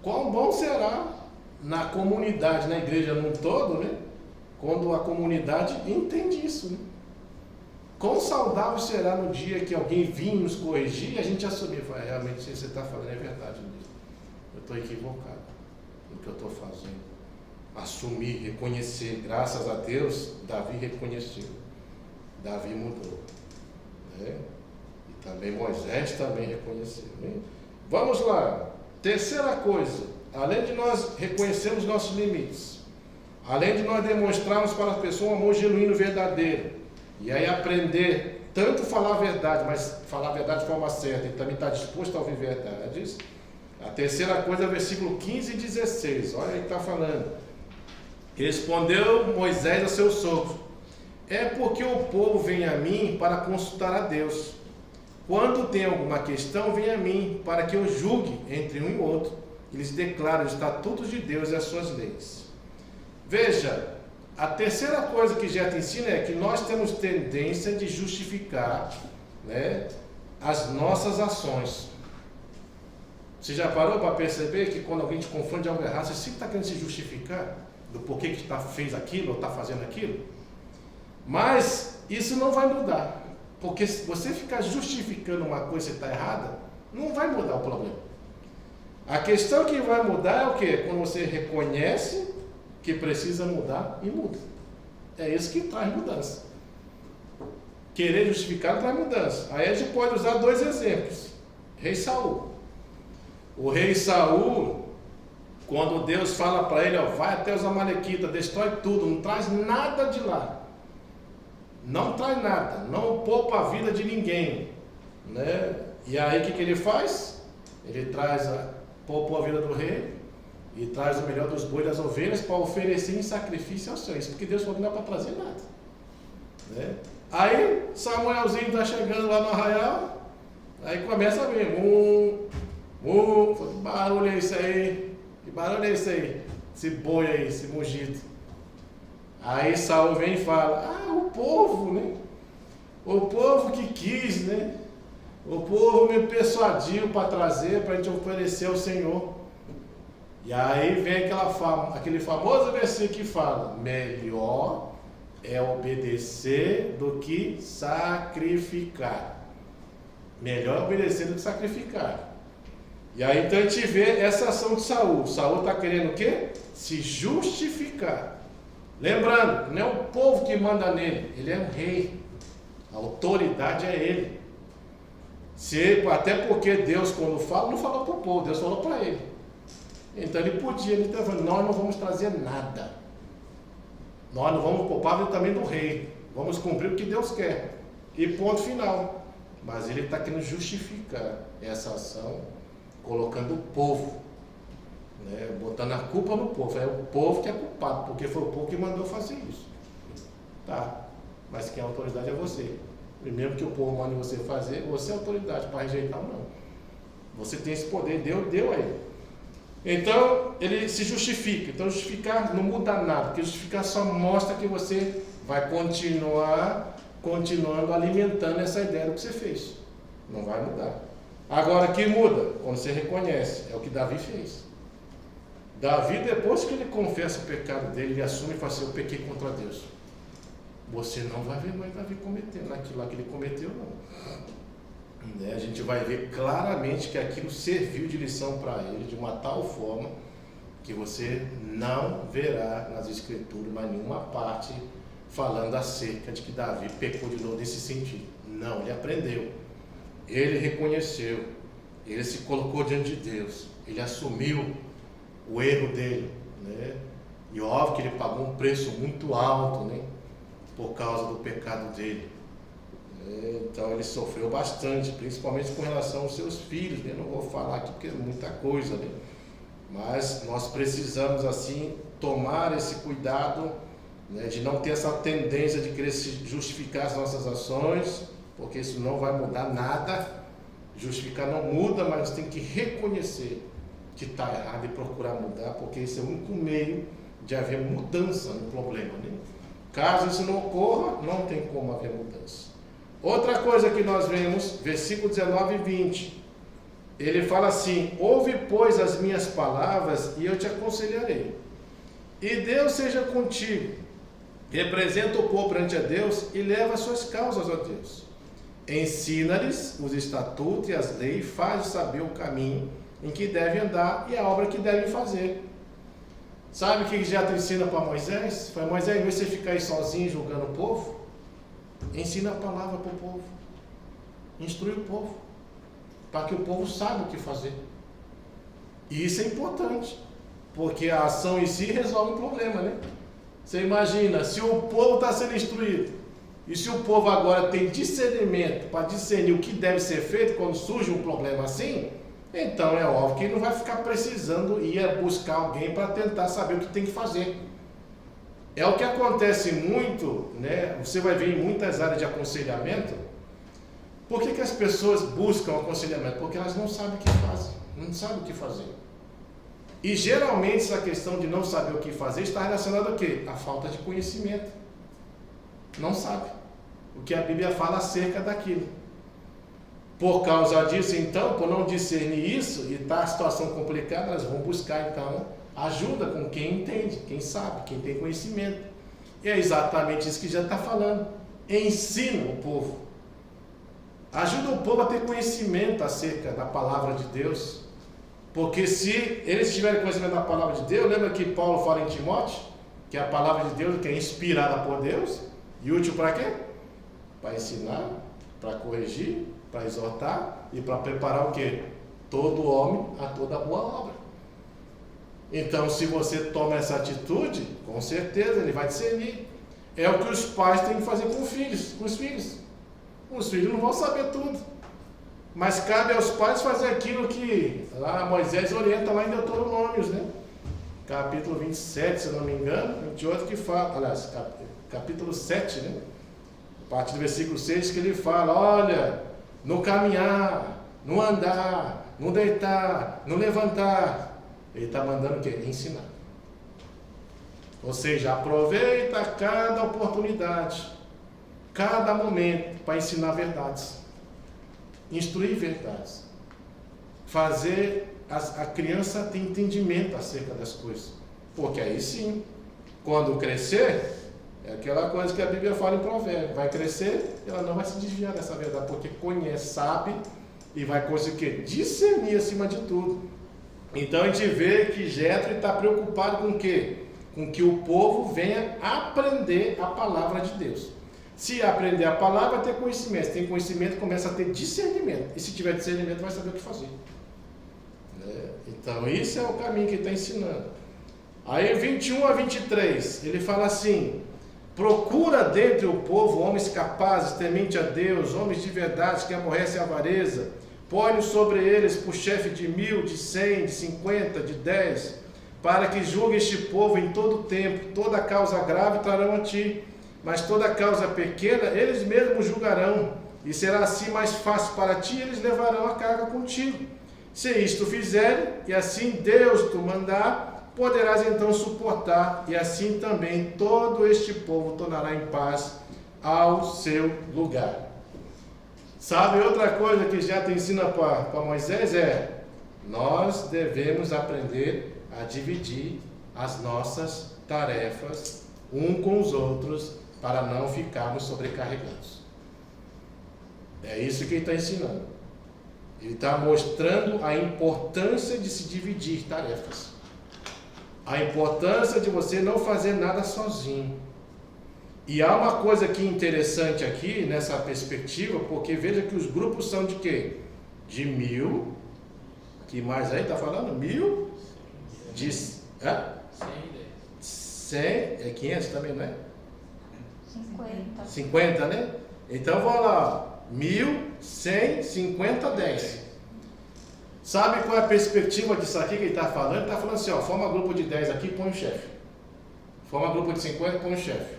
Quão bom será na comunidade, na igreja num todo, né? Quando a comunidade entende isso, né? Quão saudável será no dia que alguém vir nos corrigir e a gente assumir, realmente o que você está falando é verdade mesmo. Eu estou equivocado no que eu estou fazendo. Assumir, reconhecer, graças a Deus, Davi reconheceu. Davi mudou. Né? E também Moisés também reconheceu. Né? Vamos lá. Terceira coisa, além de nós reconhecermos nossos limites, além de nós demonstrarmos para a pessoa um amor genuíno, verdadeiro, e aí aprender tanto falar a verdade, mas falar a verdade de forma certa e também estar disposto a ouvir verdades. A terceira coisa é o versículo 15 e 16. Olha aí que está falando. Respondeu Moisés a seu sogro: é porque o povo vem a mim para consultar a Deus. Quando tem alguma questão, vem a mim para que eu julgue entre um e outro e lhes declare os estatutos de Deus e as suas leis. Veja, a terceira coisa que já te ensina é que nós temos tendência de justificar, né, as nossas ações. Você já parou para perceber que quando alguém te confronta de algo errado, você sempre está querendo se justificar do porquê que fez aquilo ou está fazendo aquilo? Mas isso não vai mudar, porque se você ficar justificando uma coisa que está errada, não vai mudar o problema. A questão que vai mudar é o quê? Quando você reconhece que precisa mudar e muda. É isso que traz mudança. Querer justificar não traz mudança. Aí a gente pode usar dois exemplos. Rei Saul. O rei Saul, quando Deus fala para ele, ó, vai até os amalequitas, destrói tudo, não traz nada de lá. Não traz nada, não poupa a vida de ninguém, né? E aí o que ele faz? Ele poupa a vida do rei e traz o melhor dos bois das ovelhas para oferecer em sacrifício aos céus, porque Deus falou que não é para trazer nada, né? Aí Samuelzinho está chegando lá no arraial, aí começa a ver, que barulho é isso aí? Que barulho é isso aí? Esse boi aí, esse mugido. Aí Saul vem e fala: o povo, né? O povo que quis, né? O povo me persuadiu para trazer, para a gente oferecer ao Senhor. E aí vem aquele famoso versículo que fala: melhor é obedecer do que sacrificar. Melhor é obedecer do que sacrificar. E aí então a gente vê essa ação de Saul. Saul está querendo o quê? Se justificar. Lembrando, não é o povo que manda nele, ele é um rei. A autoridade é ele. Até porque Deus, quando fala, não falou para o povo, Deus falou para ele. Então ele está falando: nós não vamos trazer nada. Nós não vamos poupar também do rei. Vamos cumprir o que Deus quer. E ponto final. Mas ele está querendo justificar essa ação, colocando o povo, né, botando a culpa no povo. É o povo que é culpado, porque foi o povo que mandou fazer isso. Tá? Mas quem é a autoridade é você. E mesmo que o povo mande você fazer, você é a autoridade para rejeitar ou não. Você tem esse poder, deu a ele. Então, ele se justifica. Então, justificar não muda nada, porque justificar só mostra que você vai continuando alimentando essa ideia do que você fez. Não vai mudar. Agora, o que muda? Quando você reconhece. É o que Davi fez. Davi, depois que ele confessa o pecado dele, ele assume e fala assim: eu pequei contra Deus. Você não vai ver mais Davi cometendo aquilo lá que ele cometeu, não. A gente vai ver claramente que aquilo serviu de lição para ele, de uma tal forma que você não verá nas escrituras mais nenhuma parte falando acerca de que Davi pecou de novo nesse sentido. Não, ele aprendeu, ele reconheceu, ele se colocou diante de Deus, ele assumiu o erro dele, né? E óbvio que ele pagou um preço muito alto, né? Por causa do pecado dele. Então ele sofreu bastante, principalmente com relação aos seus filhos, né? Não vou falar aqui porque é muita coisa, né? Mas nós precisamos assim tomar esse cuidado, né? De não ter essa tendência de querer justificar as nossas ações, porque isso não vai mudar nada. Justificar não muda, mas tem que reconhecer que está errado e procurar mudar, porque esse é o único meio de haver mudança no problema, né? Caso isso não ocorra, não tem como haver mudança. Outra coisa que nós vemos, versículo 19 e 20, ele fala assim: ouve, pois, as minhas palavras e eu te aconselharei. E Deus seja contigo, representa o povo perante a Deus e leva as suas causas a Deus. Ensina-lhes os estatutos e as leis, faz saber o caminho em que devem andar e a obra que devem fazer. Sabe o que Jetro ensina para Moisés? Foi: Moisés, em vez de você ficar aí sozinho julgando o povo, ensina a palavra para o povo, instrui o povo, para que o povo saiba o que fazer. E isso é importante, porque a ação em si resolve o problema, né? Você imagina, se o povo está sendo instruído, e se o povo agora tem discernimento para discernir o que deve ser feito quando surge um problema assim, então é óbvio que ele não vai ficar precisando ir buscar alguém para tentar saber o que tem que fazer. É o que acontece muito, né? Você vai ver em muitas áreas de aconselhamento. Por que as pessoas buscam aconselhamento? Porque elas não sabem o que fazem, não sabem o que fazer. E geralmente essa questão de não saber o que fazer está relacionada a quê? A falta de conhecimento. Não sabe o que a Bíblia fala acerca daquilo. Por causa disso, então, por não discernir isso e está a situação complicada, elas vão buscar então ajuda com quem entende, quem sabe, quem tem conhecimento. E é exatamente isso que já está falando. Ensina o povo. Ajuda o povo a ter conhecimento acerca da palavra de Deus. Porque se eles tiverem conhecimento da palavra de Deus, lembra que Paulo fala em Timóteo, que a palavra de Deus que é inspirada por Deus e útil para quê? Para ensinar, para corrigir, para exortar e para preparar o quê? Todo homem a toda boa obra. Então, se você toma essa atitude, com certeza ele vai discernir. É o que os pais têm que fazer com os filhos. Os filhos não vão saber tudo, mas cabe aos pais fazer aquilo que lá Moisés orienta lá em Deuteronômios, né? Capítulo 27, se eu não me engano, 28 que fala, aliás, capítulo 7, né? A partir do versículo 6 que ele fala: olha, no caminhar, no andar, no deitar, no levantar. Ele está mandando o quê? Ensinar. Ou seja, aproveita cada oportunidade, cada momento para ensinar verdades, instruir verdades, fazer a criança ter entendimento acerca das coisas. Porque aí sim, quando crescer, é aquela coisa que a Bíblia fala em Provérbios: vai crescer, ela não vai se desviar dessa verdade, porque conhece, sabe e vai conseguir discernir acima de tudo. Então a gente vê que Jetro está preocupado com o quê? Com que o povo venha aprender a palavra de Deus. Se aprender a palavra, vai ter conhecimento. Se tem conhecimento, começa a ter discernimento. E se tiver discernimento, vai saber o que fazer. Então esse é o caminho que ele está ensinando. Aí 21 a 23, ele fala assim: procura dentre o povo homens capazes, temente a Deus, homens de verdade que aborrecem a avareza. Põe sobre eles por chefe de 1000, de 100, de 50, de 10, para que julgue este povo em todo tempo. Toda causa grave trarão a ti, mas toda causa pequena eles mesmos julgarão, e será assim mais fácil para ti, e eles levarão a carga contigo. Se isto fizerem, e assim Deus tu mandar, poderás então suportar, e assim também todo este povo tornará em paz ao seu lugar. Sabe, outra coisa que já te ensina para Moisés é: nós devemos aprender a dividir as nossas tarefas um com os outros para não ficarmos sobrecarregados. É isso que ele está ensinando. Ele está mostrando a importância de se dividir tarefas, a importância de você não fazer nada sozinho. E há uma coisa aqui interessante aqui, nessa perspectiva, porque veja que os grupos são de quê? De 1000, que mais aí está falando? 1000? De 100, é 500 também, não é? 50. 50, né? Então vamos lá, 1000, 100, 50, 10. Sabe qual é a perspectiva disso aqui que ele está falando? Ele está falando assim, ó, forma grupo de 10 aqui, põe um chefe. Forma grupo de 50, põe um chefe.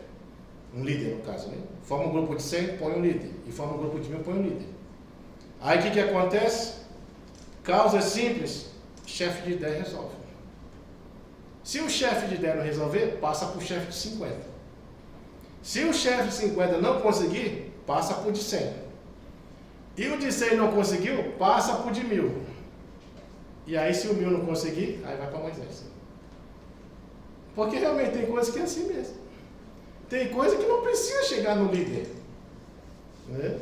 Um líder, no caso, né? Forma um grupo de 100, põe um líder. E forma um grupo de 1000, põe um líder. Aí o que acontece? Causa simples, chefe de 10 resolve. Se o chefe de 10 não resolver, passa para o chefe de 50. Se o chefe de 50 não conseguir, passa para o de 100. E o de 100 não conseguiu, passa para o de 1000. E aí se o 1000 não conseguir, aí vai para Moisés. Porque realmente tem coisa que é assim mesmo. Tem coisa que não precisa chegar no líder. Né?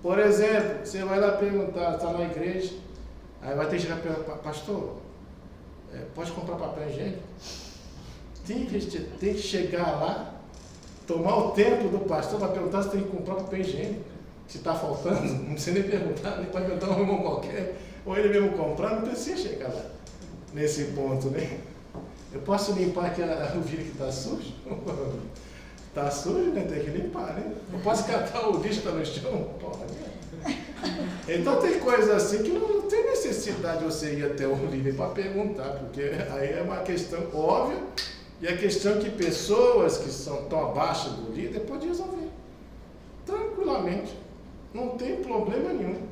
Por exemplo, você vai lá perguntar, está na igreja, aí vai ter que chegar e perguntar, pastor, pode comprar papel higiênico? Tem que chegar lá, tomar o tempo do pastor para perguntar se tem que comprar papel higiênico. Se está faltando, não precisa nem perguntar, nem pode perguntar um irmão qualquer, ou ele mesmo comprar, não precisa chegar lá, nesse ponto, né? Eu posso limpar aqui o vidro que está sujo? Está sujo, né? Tem que limpar, né? Eu posso catar o lixo que está no chão? Pode. Então tem coisas assim que não tem necessidade de você ir até o líder para perguntar, porque aí é uma questão óbvia, e a questão que pessoas que estão abaixo do líder podem resolver tranquilamente, não tem problema nenhum.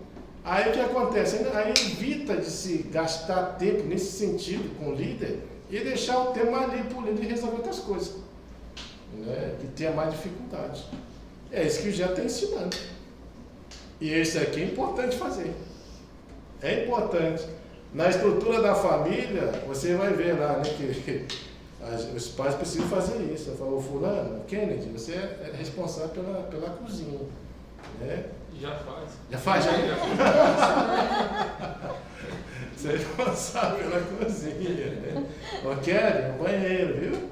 Aí o que acontece? Aí evita de se gastar tempo nesse sentido com o líder e deixar o tempo ali para o líder resolver outras coisas, né? Que tenha mais dificuldade. É isso que o Jé está ensinando. E esse aqui é importante fazer. É importante. Na estrutura da família, você vai ver lá, né, que os pais precisam fazer isso. Eu falo, fulano, Kennedy, você é responsável pela cozinha. Né? Já faz. Já faz, já? Você é responsável pela cozinha. Né? Ó, Kelly, no banheiro, viu?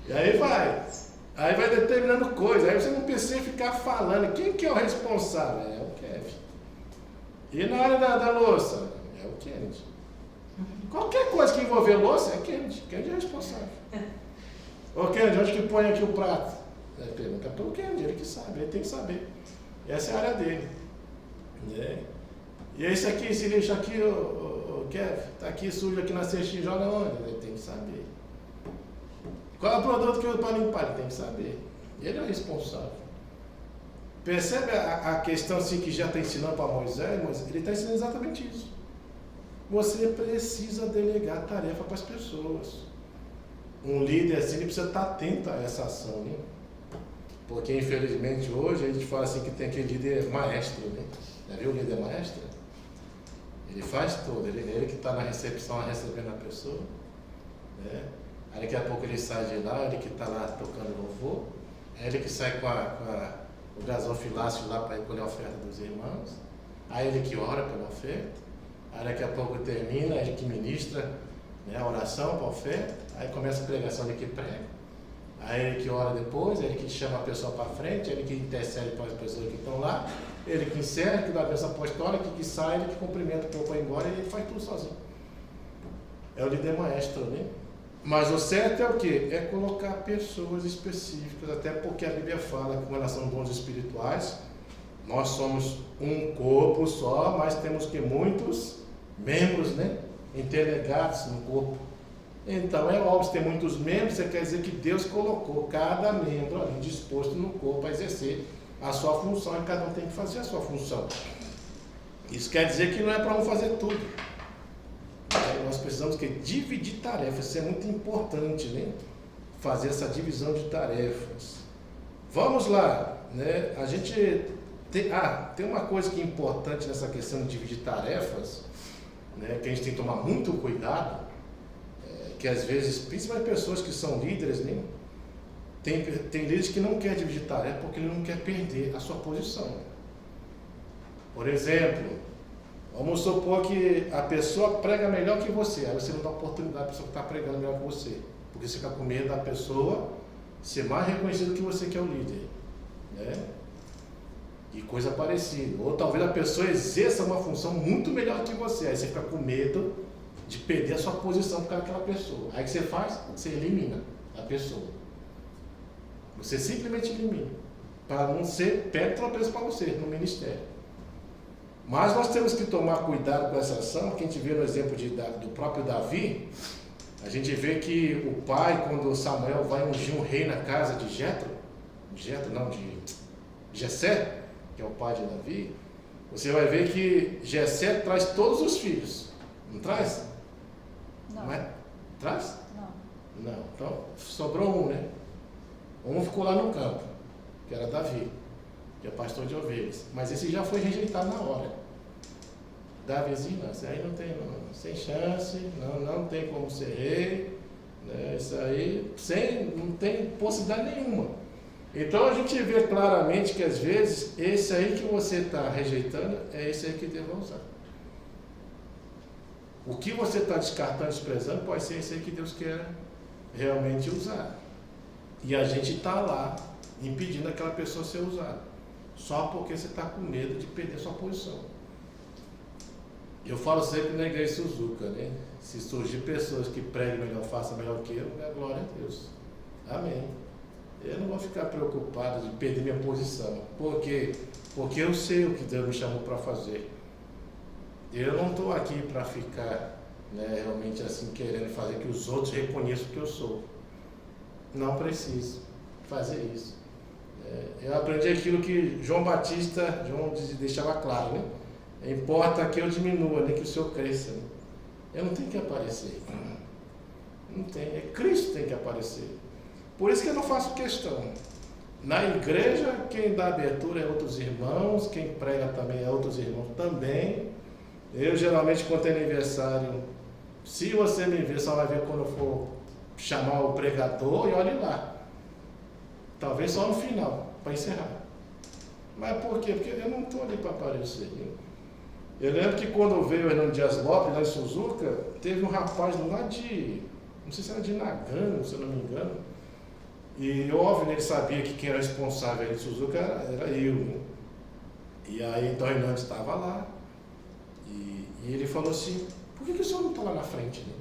E aí vai. Aí vai determinando coisa. Aí você não precisa ficar falando. Quem que é o responsável? É o Kevin. E na área da louça? É o Kennedy. Qualquer coisa que envolver louça é Kennedy. Kennedy é responsável. Ô Kennedy, onde que põe aqui o prato? Pergunta para o Kennedy, ele que sabe, ele tem que saber. Essa é a área dele. Né? E esse aqui, esse lixo aqui, o Kevin, está aqui sujo aqui na cestinha, joga onde? Ele tem que saber. Qual é o produto que eu uso para limpar? Ele tem que saber. Ele é o responsável. Percebe a questão assim que já está ensinando para Moisés? Mas ele está ensinando exatamente isso. Você precisa delegar tarefa para as pessoas. Um líder assim, ele precisa estar atento a essa ação, né? Porque infelizmente hoje a gente fala assim que tem aquele líder maestro, né? Já viu o líder maestro? Ele faz tudo, ele que está na recepção recebendo a pessoa, né? Aí daqui a pouco ele sai de lá, ele que está lá tocando louvor, é ele que sai com o gasofilácio lá para recolher a oferta dos irmãos, aí ele que ora pela oferta, aí daqui a pouco termina, ele que ministra, né, a oração para a oferta, aí começa a pregação, ele que prega, aí ele que ora depois, ele que chama a pessoa para frente, ele que intercede para as pessoas que estão lá, ele que encerra, que dá a bênção apostólica, que sai, ele que cumprimenta o povo para ir embora, e ele faz tudo sozinho. É o líder maestro, né? Mas o certo é o quê? É colocar pessoas específicas, até porque a Bíblia fala que nós somos dons espirituais, nós somos um corpo só, mas temos que muitos membros, né? Interligados no corpo. Então é óbvio, se tem muitos membros, você quer dizer que Deus colocou cada membro ali disposto no corpo a exercer a sua função, e cada um tem que fazer a sua função. Isso quer dizer que não é para um fazer tudo. Nós precisamos dividir tarefas, isso é muito importante, né? Fazer essa divisão de tarefas. Vamos lá, né? A gente tem uma coisa que é importante nessa questão de dividir tarefas, né? Que a gente tem que tomar muito cuidado, que às vezes, principalmente pessoas que são líderes, né? Tem líderes que não querem dividir tarefa porque ele não quer perder a sua posição. Por exemplo, vamos supor que a pessoa prega melhor que você, aí você não dá oportunidade à pessoa que está pregando melhor que você, porque você fica com medo da pessoa ser mais reconhecida que você, que é o líder, né? E coisa parecida. Ou talvez a pessoa exerça uma função muito melhor que você, aí você fica com medo de perder a sua posição por causa daquela pessoa. Aí o que você faz? Você elimina a pessoa. Você simplesmente elimina, para não ser pego tropeço para você no ministério. Mas nós temos que tomar cuidado com essa ação, porque a gente vê no exemplo do próprio Davi, a gente vê que o pai, quando Samuel vai ungir um rei na casa de Jessé, que é o pai de Davi, você vai ver que Jessé traz todos os filhos. Não traz? Não. é? Traz? Não. Não. Então, sobrou um, né? Um ficou lá no campo, que era Davi, que é pastor de ovelhas. Mas esse já foi rejeitado na hora. Davizinho, não, isso aí não tem, não, sem chance, não tem como ser rei, né? Isso aí não tem possibilidade nenhuma. Então a gente vê claramente que às vezes esse aí que você está rejeitando é esse aí que Deus vai usar. O que você está descartando, desprezando, pode ser esse aí que Deus quer realmente usar. E a gente está lá impedindo aquela pessoa ser usada, só porque você está com medo de perder sua posição. Eu falo sempre na igreja Suzuka, né? Se surgir pessoas que preguem melhor, façam melhor que eu, é glória a Deus. Amém. Eu não vou ficar preocupado de perder minha posição. Por quê? Porque eu sei o que Deus me chamou para fazer. Eu não estou aqui para ficar, né, realmente assim, querendo fazer que os outros reconheçam o que eu sou. Não preciso fazer isso. Eu aprendi aquilo que João deixava claro, né? Importa que eu diminua, nem que o Senhor cresça. Né? Eu não tenho que aparecer. Não tem. É Cristo que tem que aparecer. Por isso que eu não faço questão. Na igreja, quem dá abertura é outros irmãos, quem prega também é outros irmãos também. Eu geralmente, quando tem aniversário, se você me ver, só vai ver quando eu for chamar o pregador e olhe lá. Talvez só no final, para encerrar. Mas por quê? Porque eu não estou ali para aparecer. Eu lembro que quando veio o Hernando Dias Lopes, lá em Suzuka, teve um rapaz lá de, não sei se era de Nagano, se eu não me engano, e óbvio, ele sabia que quem era responsável de Suzuka era eu, né? E aí então o Hernando estava lá, e ele falou assim, por que o senhor não está lá na frente, né?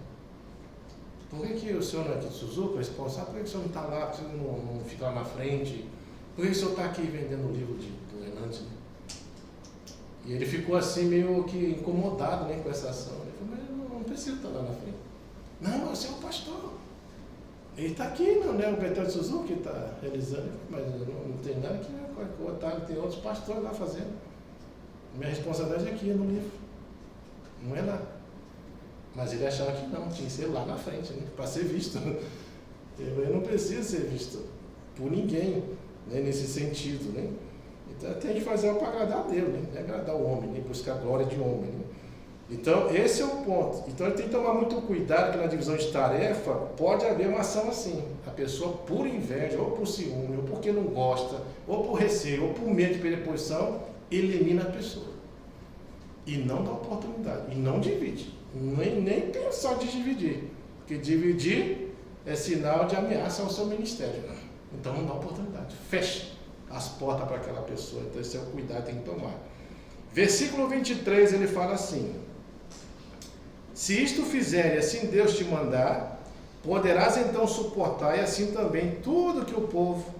Por que o senhor não é aqui de Suzuka, responsável, por que o senhor não está lá, por que o senhor não fica lá na frente? Por que o senhor está aqui vendendo o livro do Hernando, né? E ele ficou assim meio que incomodado, né, com essa ação. Ele falou, mas eu não preciso estar lá na frente. Não, você é o pastor. Ele está aqui, não, né? O Betel de Suzuki que está realizando. Mas não tem nada aqui, né? Tem outros pastores lá fazendo. Minha responsabilidade é aqui, no livro. Não é lá. Mas ele achava que não, tinha que ser lá na frente, né? Para ser visto. Eu não preciso ser visto por ninguém, né? Nesse sentido, né? Então tem que fazer algo para agradar a Deus, né? Não é agradar o homem, né? Buscar a glória de homem, né? Então esse é o ponto. Então ele tem que tomar muito cuidado que na divisão de tarefa pode haver uma ação assim. A pessoa por inveja, ou por ciúme, ou porque não gosta, ou por receio, ou por medo de perder posição, elimina a pessoa. E não dá oportunidade. E não divide. Nem pensar de dividir. Porque dividir é sinal de ameaça ao seu ministério. Então não dá oportunidade. Fecha as portas para aquela pessoa. Então esse é o cuidado que tem que tomar. Versículo 23, ele fala assim: se isto fizer e assim Deus te mandar, poderás então suportar, e assim também tudo que o povo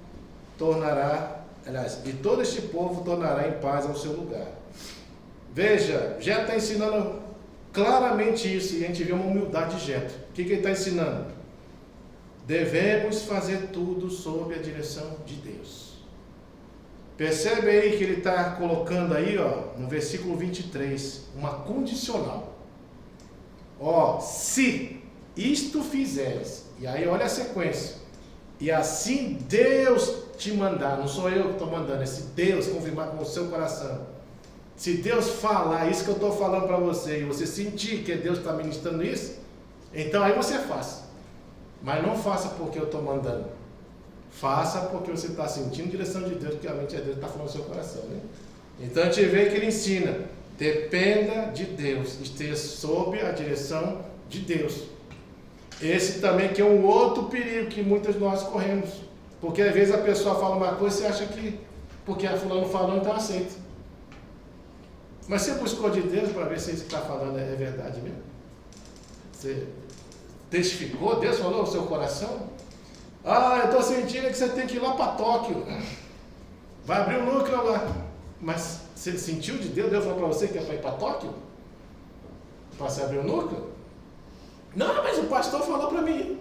tornará, aliás, e todo este povo tornará em paz ao seu lugar. Veja, Jetro está ensinando claramente isso, e a gente vê uma humildade de Jetro. O que ele está ensinando? Devemos fazer tudo sob a direção de Deus. Percebe aí que ele está colocando aí, ó, no versículo 23, uma condicional. Ó, se isto fizeres, e aí olha a sequência, e assim Deus te mandar, não sou eu que estou mandando, é se Deus confirmar com o seu coração. Se Deus falar isso que eu estou falando para você, e você sentir que Deus está ministrando isso, então aí você faça. Mas não faça porque eu estou mandando. Faça porque você está sentindo a direção de Deus, porque realmente é Deus que está falando no seu coração, né? Então a gente vê que ele ensina, dependa de Deus, esteja sob a direção de Deus. Esse também que é um outro perigo que muitos de nós corremos, porque às vezes a pessoa fala uma coisa e você acha que, porque a fulano falou, então aceita. Mas você buscou de Deus para ver se isso que está falando é verdade mesmo? Você testificou? Deus falou no seu coração? Ah, eu estou sentindo que você tem que ir lá para Tóquio. Vai abrir um núcleo lá. Mas você sentiu de Deus? Deus falou para você que é para ir para Tóquio? Para você abrir um núcleo? Não, mas o pastor falou para mim.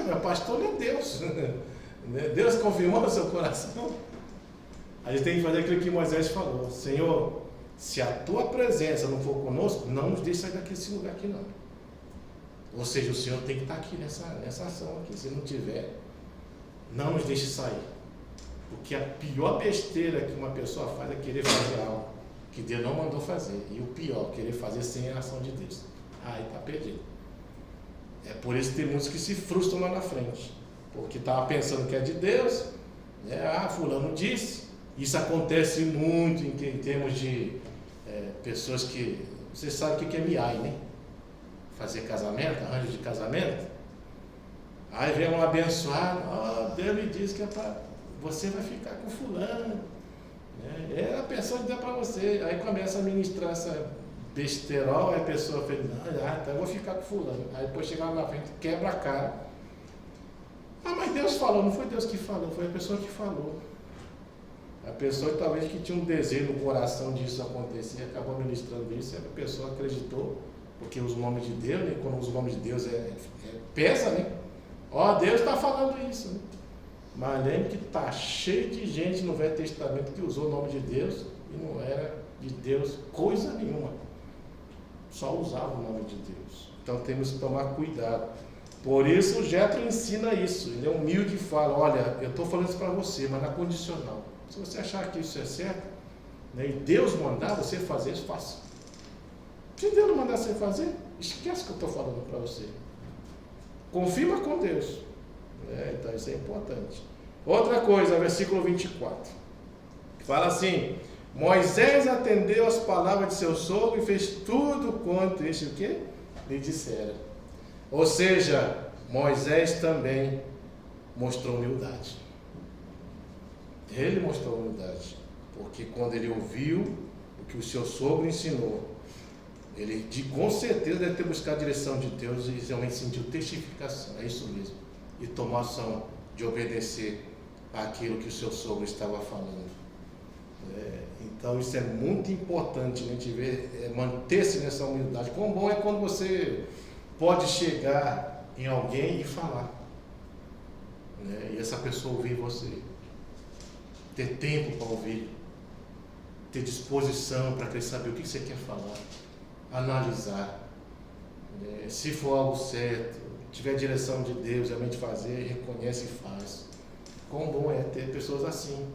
Meu pastor não é Deus. Deus confirmou no seu coração. A gente tem que fazer aquilo que Moisés falou. Senhor, Se a tua presença não for conosco, não nos deixe sair desse lugar aqui não. Ou seja, o Senhor tem que estar aqui nessa ação aqui. Se não tiver, não nos deixe sair. Porque a pior besteira que uma pessoa faz é querer fazer algo que Deus não mandou fazer. E o pior, querer fazer sem a ação de Deus. Aí está perdido. É por isso que tem muitos que se frustram lá na frente. Porque estava pensando que é de Deus, né? Ah, fulano disse. Isso acontece muito em termos de pessoas que... Você sabe o que é MIAI, né? Fazer casamento, arranjo de casamento. Aí vem um abençoado, Deus me disse que é para... Você vai ficar com fulano. Né? É a pessoa que dá para você. Aí começa a ministrar essa besterol, aí a pessoa fala, não, então eu vou ficar com fulano. Aí depois chega lá na frente, quebra a cara. Ah, mas Deus falou, não foi Deus que falou, foi a pessoa que falou. A pessoa talvez que tinha um desejo no coração disso acontecer, acabou ministrando isso, e a pessoa acreditou, porque os nomes de Deus, né? Quando os nomes de Deus pesa, né? Deus está falando isso, né? Mas lembre que está cheio de gente no Velho Testamento que usou o nome de Deus e não era de Deus coisa nenhuma. Só usava o nome de Deus. Então temos que tomar cuidado. Por isso o Jetro ensina isso. Ele é humilde e fala, olha, eu estou falando isso para você, mas na condicional. Se você achar que isso é certo, né, e Deus mandar você fazer isso, faça. Se Deus não mandar você fazer, esquece que eu estou falando para você. Confirma com Deus. Então isso é importante. Outra coisa, versículo 24. Fala assim: Moisés atendeu as palavras de seu sogro e fez tudo quanto este o quê? Lhe dissera. Ou seja, Moisés também mostrou humildade. Ele mostrou humildade. Porque quando ele ouviu o que o seu sogro ensinou, ele com certeza deve ter buscado a direção de Deus e realmente sentiu testificação. É isso mesmo. E tomar ação de obedecer àquilo que o seu sogro estava falando. Então isso é muito importante, né, a gente ver, manter-se nessa humildade. Quão bom é quando você pode chegar em alguém e falar, né, e essa pessoa ouvir você, ter tempo para ouvir, ter disposição para querer saber o que você quer falar, analisar, né, se for algo certo, tiver a direção de Deus, realmente fazer, reconhece e faz. Quão bom é ter pessoas assim,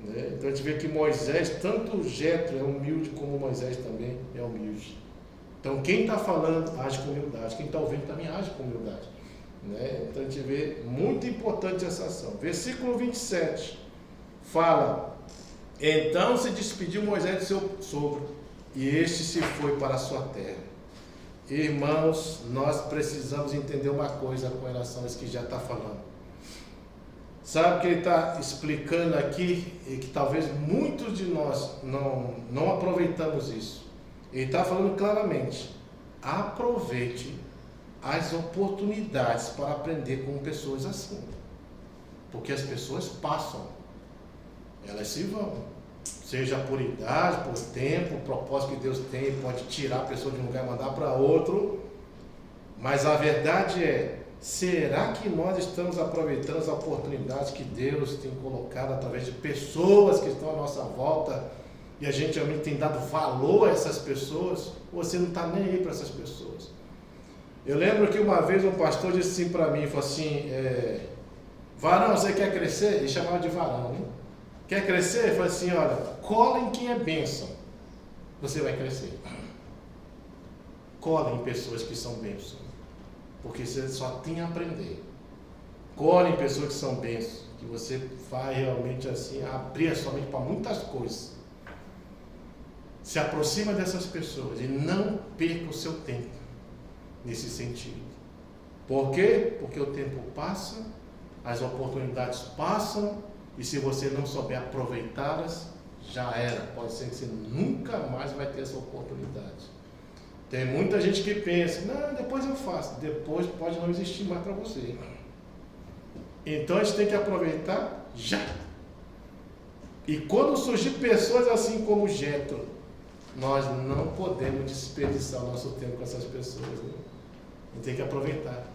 né? Então a gente vê que Moisés, tanto Jetro é humilde como Moisés também é humilde. Então quem está falando age com humildade, quem está ouvindo também age com humildade, né? Então a gente vê muito importante essa ação. Versículo 27 fala: Então se despediu Moisés de seu sogro e este se foi para a sua terra. Irmãos, nós precisamos entender uma coisa com relação a isso que já está falando. Sabe o que ele está explicando aqui? E que talvez muitos de nós não aproveitamos isso. Ele está falando claramente: aproveite as oportunidades para aprender com pessoas assim. Porque as pessoas passam, elas se vão. Seja por idade, por tempo, o propósito que Deus tem, pode tirar a pessoa de um lugar e mandar para outro. Mas a verdade é, será que nós estamos aproveitando as oportunidades que Deus tem colocado através de pessoas que estão à nossa volta e a gente realmente tem dado valor a essas pessoas? Ou você não está nem aí para essas pessoas? Eu lembro que uma vez um pastor disse assim para mim, falou assim, varão, você quer crescer? Ele chamava de varão, né? Quer crescer? Ele falou assim, olha, cola em quem é bênção, você vai crescer. Cola em pessoas que são bênção, porque você só tem a aprender. Cola em pessoas que são bênçãos, que você vai realmente assim abrir a sua mente para muitas coisas. Se aproxima dessas pessoas e não perca o seu tempo nesse sentido. Por quê? Porque o tempo passa, as oportunidades passam, e se você não souber aproveitá-las, já era. Pode ser que você nunca mais vai ter essa oportunidade. Tem muita gente que pensa, não, depois eu faço. Depois pode não existir mais para você. Então a gente tem que aproveitar já. E quando surgir pessoas assim como Jetro, nós não podemos desperdiçar o nosso tempo com essas pessoas, né? A gente tem que aproveitar.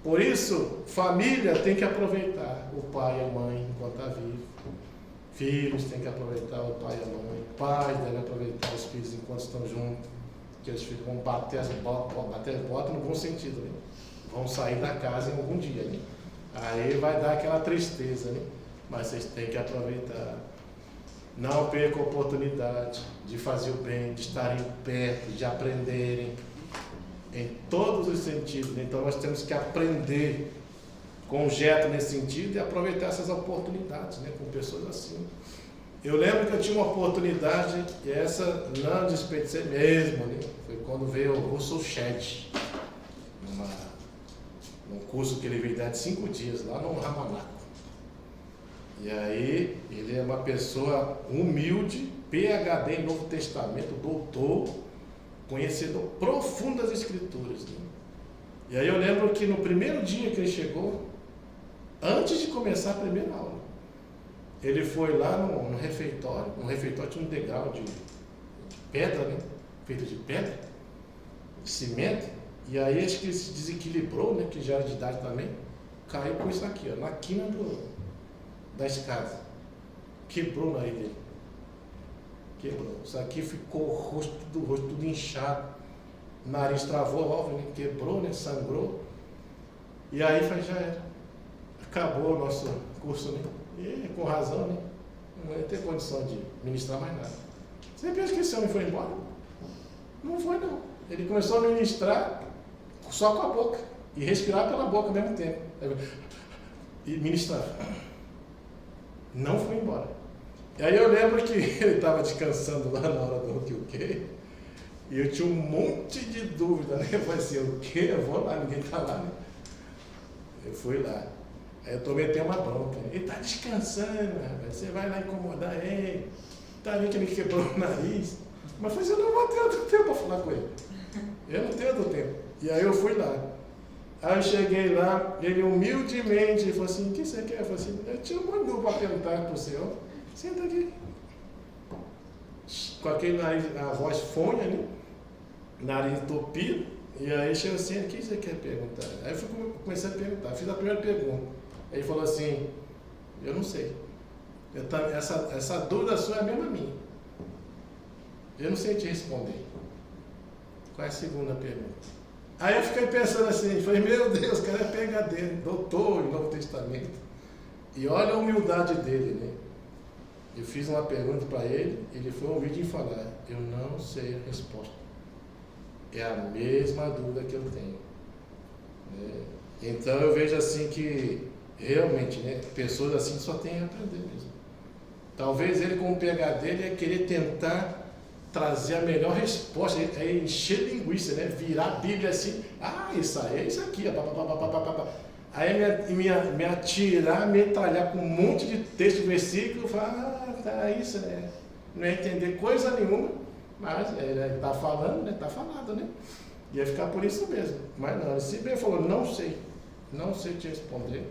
Por isso, família tem que aproveitar o pai e a mãe enquanto está vivo. Filhos têm que aproveitar o pai e a mãe. Pais devem aproveitar os filhos enquanto estão juntos. Que os filhos vão bater as botas no bom sentido, né? Vão sair da casa em algum dia, né? Aí vai dar aquela tristeza, né? Mas vocês têm que aproveitar. Não percam a oportunidade de fazer o bem, de estarem perto, de aprenderem em todos os sentidos. Então nós temos que aprender com o Jetro nesse sentido e aproveitar essas oportunidades, né? Com pessoas assim. Eu lembro que eu tinha uma oportunidade, e essa não desperdicei mesmo, né? Foi quando veio o Russell Shedd, num curso que ele veio dar de 5 dias lá no Ramanaco. E aí, ele é uma pessoa humilde, PhD em Novo Testamento, doutor, conhecedor profundo das Escrituras, né? E aí eu lembro que no primeiro dia que ele chegou, antes de começar a primeira aula, ele foi lá no refeitório. No refeitório tinha um degrau de pedra, né? Feito de pedra, de cimento. E aí acho que ele se desequilibrou, né? Que já era de idade também. Caiu com isso aqui, ó, na quina da escada. Quebrou o nariz dele. Quebrou. Isso aqui ficou o rosto tudo inchado. O nariz travou, óbvio, né? Quebrou, né? Sangrou. E aí já era. Acabou o nosso curso, né? E com razão, né? Não ia ter condição de ministrar mais nada. Você pensa que esse homem foi embora? Não foi, não. Ele começou a ministrar só com a boca. E respirar pela boca ao mesmo tempo. E ministrar. Não foi embora. E aí eu lembro que ele estava descansando lá na hora do QQ. E eu tinha um monte de dúvida, né? Eu falei assim, o quê? Eu vou lá, ninguém está lá, né? Eu fui lá. Aí eu tomei até uma bronca. Ele está descansando, rapaz. Você vai lá incomodar ele. Está vendo que ele quebrou o nariz. Mas eu falei, eu não vou ter outro tempo para falar com ele. Eu não tenho outro tempo. E aí eu fui lá. Aí eu cheguei lá, ele humildemente falou assim, o que você quer? Eu falei assim, eu tinha um monte para perguntar para o senhor. Senta aqui. Com aquele nariz, a voz fonha, né? Nariz entupido. E aí chegou assim, o que você quer perguntar? Aí eu comecei a perguntar, fiz a primeira pergunta. Aí ele falou assim, eu não sei. Essa dúvida sua é a mesma minha. Eu não sei te responder. Qual é a segunda pergunta? Aí eu fiquei pensando assim, falei, meu Deus, o cara é PhD, doutor em Novo Testamento. E olha a humildade dele, né? Eu fiz uma pergunta para ele, ele foi humilde em falar, eu não sei a resposta. É a mesma dúvida que eu tenho. Então eu vejo assim que realmente, né, pessoas assim só têm a aprender mesmo. Talvez ele com o PhD ele ia querer tentar trazer a melhor resposta, é encher linguiça, né? Virar a Bíblia assim, isso aí é isso aqui, aí me atirar, metralhar com um monte de texto, versículo, falar, tá isso, né? Não ia entender coisa nenhuma, mas ele está falando, né? Está falado, né? Ia ficar por isso mesmo. Mas não, ele sempre falou, não sei te responder.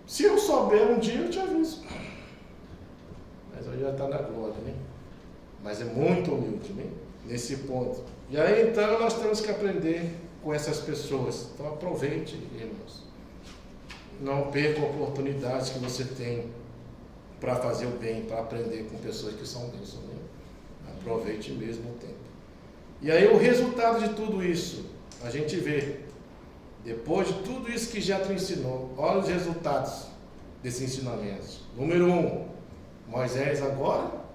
Se eu souber um dia, eu te aviso. Mas hoje já está na glória, né? Mas é muito humilde, né? Nesse ponto. E aí então nós temos que aprender com essas pessoas. Então aproveite, irmãos. Não perca oportunidades que você tem para fazer o bem, para aprender com pessoas que são bênçãos, né? Aproveite mesmo o tempo. E aí o resultado de tudo isso, a gente vê, depois de tudo isso que Jetro ensinou, olha os resultados desses ensinamentos. Número 1, Moisés agora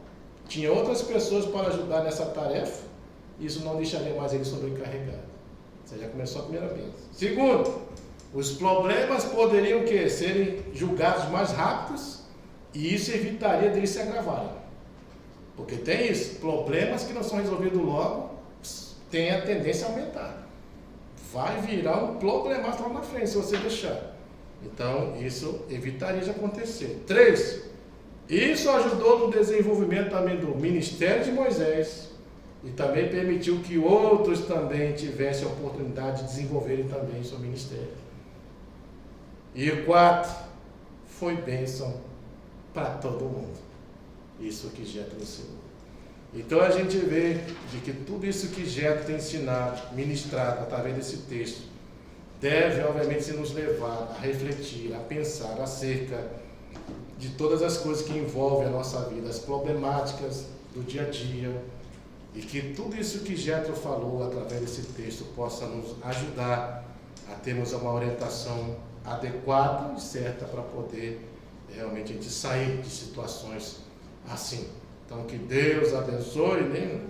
tinha outras pessoas para ajudar nessa tarefa, isso não deixaria mais ele sobrecarregado. Você já começou a primeira vez. Segundo, os problemas poderiam serem julgados mais rápidos e isso evitaria deles se agravarem. Porque tem isso, problemas que não são resolvidos logo, tem a tendência a aumentar. Vai virar um problemaço lá na frente se você deixar. Então, isso evitaria de acontecer. 3, isso ajudou no desenvolvimento também do ministério de Moisés e também permitiu que outros também tivessem a oportunidade de desenvolverem também seu ministério. E 4, foi bênção para todo mundo. Isso que Jetro ensinou. Então a gente vê de que tudo isso que Jetro tem ensinado, ministrado através desse texto, deve obviamente nos levar a refletir, a pensar acerca de todas as coisas que envolvem a nossa vida, as problemáticas do dia a dia, e que tudo isso que Jétro falou através desse texto possa nos ajudar a termos uma orientação adequada e certa para poder realmente a gente sair de situações assim. Então, que Deus abençoe, né,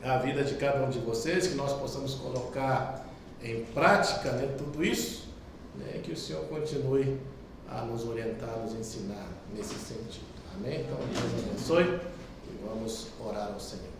a vida de cada um de vocês, que nós possamos colocar em prática, né, tudo isso, né, que o Senhor continue a nos orientar, nos ensinar nesse sentido. Amém? Então, Deus abençoe e vamos orar ao Senhor.